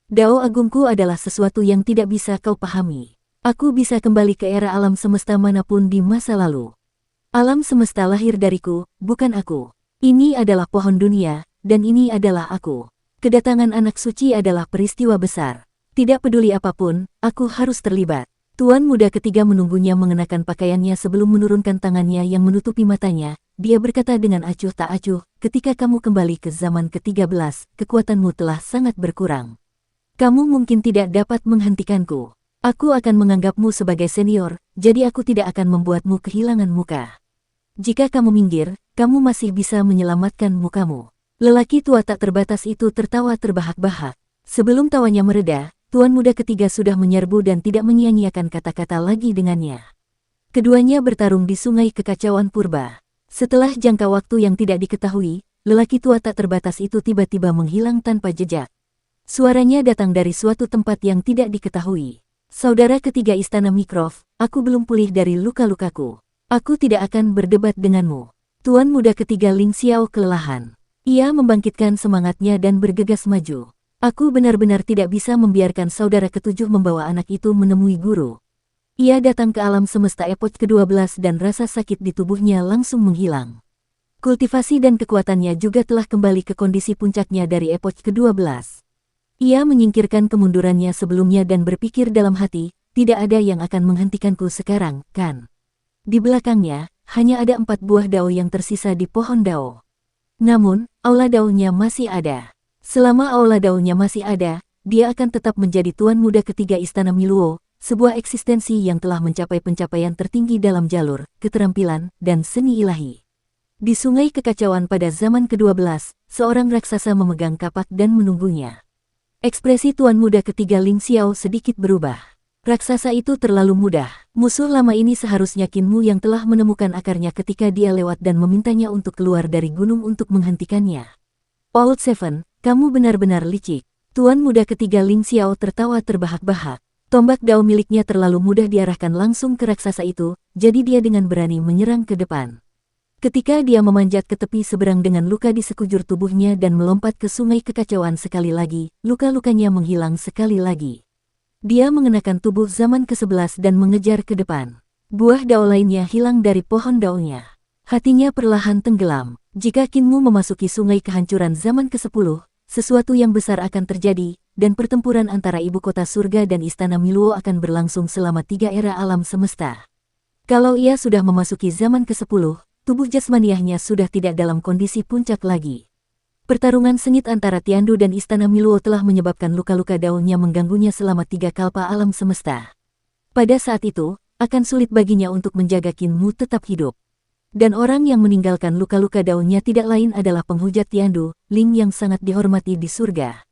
Dao agungku adalah sesuatu yang tidak bisa kau pahami. Aku bisa kembali ke era alam semesta manapun di masa lalu. Alam semesta lahir dariku, bukan aku. Ini adalah pohon dunia, dan ini adalah aku. Kedatangan anak suci adalah peristiwa besar. Tidak peduli apapun, aku harus terlibat. Tuan muda ketiga menunggunya mengenakan pakaiannya sebelum menurunkan tangannya yang menutupi matanya. Dia berkata dengan acuh tak acuh, ketika kamu kembali ke zaman ke-13, kekuatanmu telah sangat berkurang. Kamu mungkin tidak dapat menghentikanku. Aku akan menganggapmu sebagai senior, jadi aku tidak akan membuatmu kehilangan muka. Jika kamu minggir, kamu masih bisa menyelamatkan mukamu. Lelaki tua tak terbatas itu tertawa terbahak-bahak. Sebelum tawanya mereda, tuan muda ketiga sudah menyerbu dan tidak menyia-nyiakan kata-kata lagi dengannya. Keduanya bertarung di sungai kekacauan purba. Setelah jangka waktu yang tidak diketahui, lelaki tua tak terbatas itu tiba-tiba menghilang tanpa jejak. Suaranya datang dari suatu tempat yang tidak diketahui. Saudara ketiga Istana Mikrov, aku belum pulih dari luka-lukaku. Aku tidak akan berdebat denganmu. Tuan muda ketiga Ling Xiao kelelahan. Ia membangkitkan semangatnya dan bergegas maju. Aku benar-benar tidak bisa membiarkan saudara ketujuh membawa anak itu menemui guru. Ia datang ke alam semesta epok ke-12 dan rasa sakit di tubuhnya langsung menghilang. Kultivasi dan kekuatannya juga telah kembali ke kondisi puncaknya dari epok ke-12. Ia menyingkirkan kemundurannya sebelumnya dan berpikir dalam hati, tidak ada yang akan menghentikanku sekarang, kan? Di belakangnya, hanya ada 4 buah dao yang tersisa di pohon dao. Namun, aula daonya masih ada. Selama aula daonya masih ada, dia akan tetap menjadi tuan muda ketiga Istana Miluo, sebuah eksistensi yang telah mencapai pencapaian tertinggi dalam jalur, keterampilan, dan seni ilahi. Di sungai kekacauan pada zaman ke-12, seorang raksasa memegang kapak dan menunggunya. Ekspresi tuan muda ketiga Ling Xiao sedikit berubah. Raksasa itu terlalu mudah. Musuh lama ini seharusnya Kinmu yang telah menemukan akarnya ketika dia lewat dan memintanya untuk keluar dari gunung untuk menghentikannya. Old Seven, kamu benar-benar licik. Tuan muda ketiga Ling Xiao tertawa terbahak-bahak. Tombak dao miliknya terlalu mudah diarahkan langsung ke raksasa itu, jadi dia dengan berani menyerang ke depan. Ketika dia memanjat ke tepi seberang dengan luka di sekujur tubuhnya dan melompat ke sungai kekacauan sekali lagi, luka-lukanya menghilang sekali lagi. Dia mengenakan tubuh zaman ke-11 dan mengejar ke depan. Buah dao lainnya hilang dari pohon daonya. Hatinya perlahan tenggelam. Jika Kinmu memasuki sungai kehancuran zaman ke-10, sesuatu yang besar akan terjadi, dan pertempuran antara ibu kota surga dan Istana Miluo akan berlangsung selama 3 era alam semesta. Kalau ia sudah memasuki zaman ke-10, tubuh jasmaniahnya sudah tidak dalam kondisi puncak lagi. Pertarungan sengit antara Tiandu dan Istana Miluo telah menyebabkan luka-luka daunnya mengganggunya selama 3 kalpa alam semesta. Pada saat itu, akan sulit baginya untuk menjaga Kinmu tetap hidup. Dan orang yang meninggalkan luka-luka daunnya tidak lain adalah penghujat Tiandu, Ling yang sangat dihormati di surga.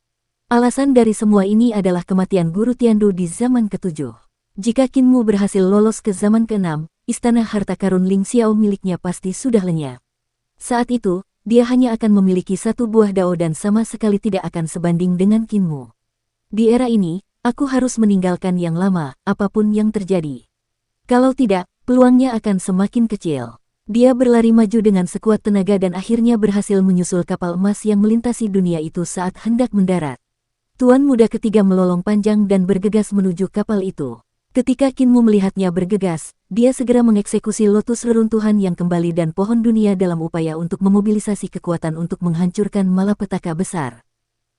Alasan dari semua ini adalah kematian guru Tiandu di zaman ke-7. Jika Kinmu berhasil lolos ke zaman ke-6, istana harta karun Ling Xiao miliknya pasti sudah lenyap. Saat itu, dia hanya akan memiliki 1 buah dao dan sama sekali tidak akan sebanding dengan Kinmu. Di era ini, aku harus meninggalkan yang lama, apapun yang terjadi. Kalau tidak, peluangnya akan semakin kecil. Dia berlari maju dengan sekuat tenaga dan akhirnya berhasil menyusul kapal emas yang melintasi dunia itu saat hendak mendarat. Tuan muda ketiga melolong panjang dan bergegas menuju kapal itu. Ketika Kinmu melihatnya bergegas, dia segera mengeksekusi lotus reruntuhan yang kembali dan pohon dunia dalam upaya untuk memobilisasi kekuatan untuk menghancurkan malapetaka besar.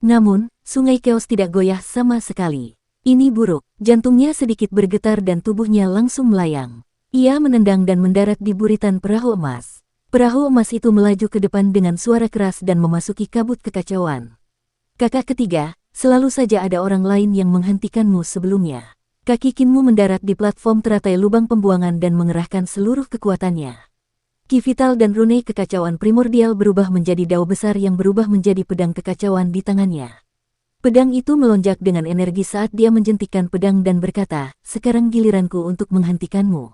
Namun, sungai Chaos tidak goyah sama sekali. Ini buruk, jantungnya sedikit bergetar dan tubuhnya langsung melayang. Ia menendang dan mendarat di buritan perahu emas. Perahu emas itu melaju ke depan dengan suara keras dan memasuki kabut kekacauan. Kakak ketiga, selalu saja ada orang lain yang menghentikanmu sebelumnya. Kaki Kinmu mendarat di platform teratai lubang pembuangan dan mengerahkan seluruh kekuatannya. Ki vital dan rune kekacauan primordial berubah menjadi dao besar yang berubah menjadi pedang kekacauan di tangannya. Pedang itu melonjak dengan energi saat dia menjentikkan pedang dan berkata, "Sekarang giliranku untuk menghentikanmu."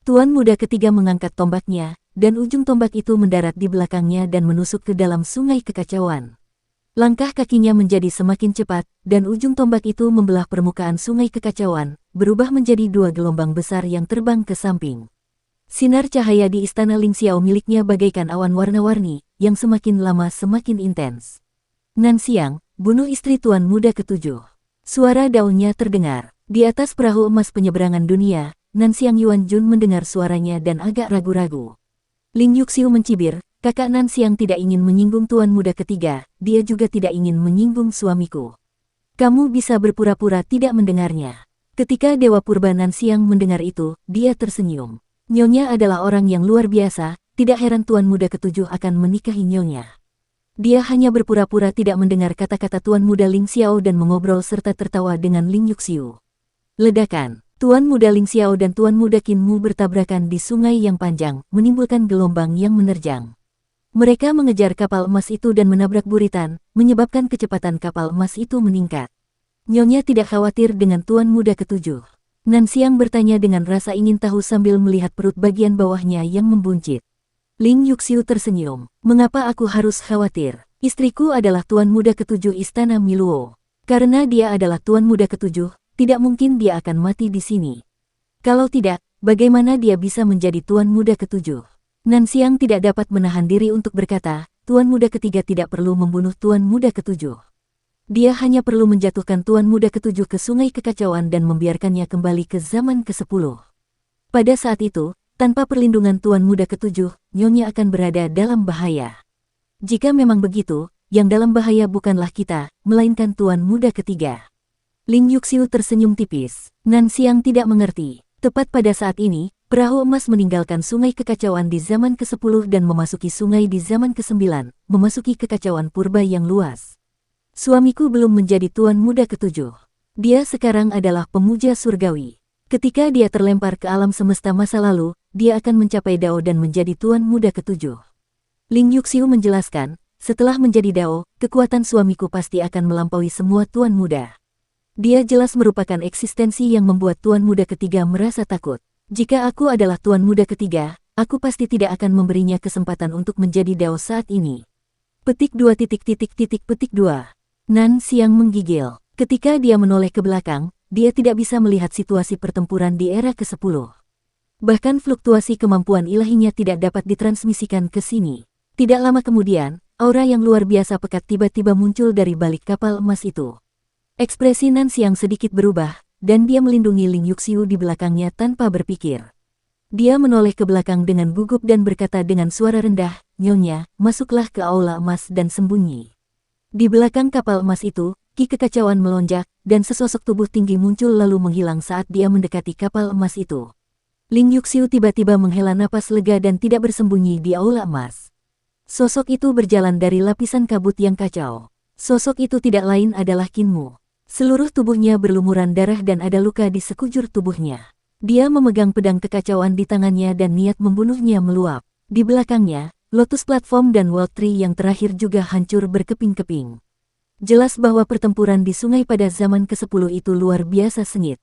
Tuan muda ketiga mengangkat tombaknya, dan ujung tombak itu mendarat di belakangnya dan menusuk ke dalam sungai kekacauan. Langkah kakinya menjadi semakin cepat, dan ujung tombak itu membelah permukaan sungai kekacauan, berubah menjadi dua gelombang besar yang terbang ke samping. Sinar cahaya di istana Ling Xiao miliknya bagaikan awan warna-warni, yang semakin lama semakin intens. Nan Xiang, bunuh istri tuan muda ketujuh. Suara daunnya terdengar. Di atas perahu emas penyeberangan dunia, Nan Xiang Yuan Jun mendengar suaranya dan agak ragu-ragu. Ling Yuxiu mencibir, "Kakak Nan Xiang tidak ingin menyinggung tuan muda ketiga, dia juga tidak ingin menyinggung suamiku. Kamu bisa berpura-pura tidak mendengarnya." Ketika Dewa Purba Nan Xiang mendengar itu, dia tersenyum. Nyonya adalah orang yang luar biasa, tidak heran tuan muda ketujuh akan menikahi Nyonya. Dia hanya berpura-pura tidak mendengar kata-kata tuan muda Ling Xiao dan mengobrol serta tertawa dengan Ling Yuxiu. Ledakan. Tuan muda Ling Xiao dan tuan muda Kinmu bertabrakan di sungai yang panjang, menimbulkan gelombang yang menerjang. Mereka mengejar kapal emas itu dan menabrak buritan, menyebabkan kecepatan kapal emas itu meningkat. Nyonya tidak khawatir dengan tuan muda ketujuh. Nan Xiang bertanya dengan rasa ingin tahu sambil melihat perut bagian bawahnya yang membuncit. Ling Yuxiu tersenyum. "Mengapa aku harus khawatir? Istriku adalah tuan muda ketujuh istana Miluo. Karena dia adalah tuan muda ketujuh, tidak mungkin dia akan mati di sini. Kalau tidak, bagaimana dia bisa menjadi tuan muda ketujuh?" Nan Xiang tidak dapat menahan diri untuk berkata, tuan muda ketiga tidak perlu membunuh tuan muda ketujuh. Dia hanya perlu menjatuhkan tuan muda ketujuh ke sungai kekacauan dan membiarkannya kembali ke zaman ke-10. Pada saat itu, tanpa perlindungan tuan muda ketujuh, Nyonya akan berada dalam bahaya. Jika memang begitu, yang dalam bahaya bukanlah kita, melainkan tuan muda ketiga. Ling Yuxiu tersenyum tipis. Nan Xiang tidak mengerti. Tepat pada saat ini, perahu emas meninggalkan sungai kekacauan di zaman ke-10 dan memasuki sungai di zaman ke-9, memasuki kekacauan purba yang luas. Suamiku belum menjadi tuan muda ketujuh. Dia sekarang adalah pemuja surgawi. Ketika dia terlempar ke alam semesta masa lalu, dia akan mencapai Dao dan menjadi tuan muda ketujuh. Ling Yuxiu menjelaskan, setelah menjadi Dao, kekuatan suamiku pasti akan melampaui semua tuan muda. Dia jelas merupakan eksistensi yang membuat tuan muda ketiga merasa takut. Jika aku adalah tuan muda ketiga, aku pasti tidak akan memberinya kesempatan untuk menjadi Dao saat ini. Petik 2 petik 2. Nan Xiang menggigil. Ketika dia menoleh ke belakang, dia tidak bisa melihat situasi pertempuran di era ke-10. Bahkan fluktuasi kemampuan ilahinya tidak dapat ditransmisikan ke sini. Tidak lama kemudian, aura yang luar biasa pekat tiba-tiba muncul dari balik kapal emas itu. Ekspresi Nan Xiang sedikit berubah, dan dia melindungi Ling Yuxiu di belakangnya tanpa berpikir. Dia menoleh ke belakang dengan gugup dan berkata dengan suara rendah, "Nyonya, masuklah ke aula emas dan sembunyi." Di belakang kapal emas itu, ki kekacauan melonjak, dan sesosok tubuh tinggi muncul lalu menghilang saat dia mendekati kapal emas itu. Ling Yuxiu tiba-tiba menghela napas lega dan tidak bersembunyi di aula emas. Sosok itu berjalan dari lapisan kabut yang kacau. Sosok itu tidak lain adalah Kinmu. Seluruh tubuhnya berlumuran darah dan ada luka di sekujur tubuhnya. Dia memegang pedang kekacauan di tangannya dan niat membunuhnya meluap. Di belakangnya, Lotus Platform dan World Tree yang terakhir juga hancur berkeping-keping. Jelas bahwa pertempuran di sungai pada zaman ke-10 itu luar biasa sengit.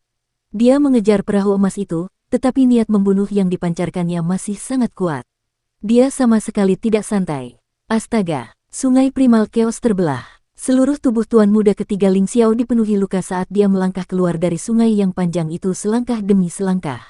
Dia mengejar perahu emas itu, tetapi niat membunuh yang dipancarkannya masih sangat kuat. Dia sama sekali tidak santai. Astaga, sungai primal Chaos terbelah. Seluruh tubuh tuan muda ketiga Ling Xiao dipenuhi luka saat dia melangkah keluar dari sungai yang panjang itu selangkah demi selangkah.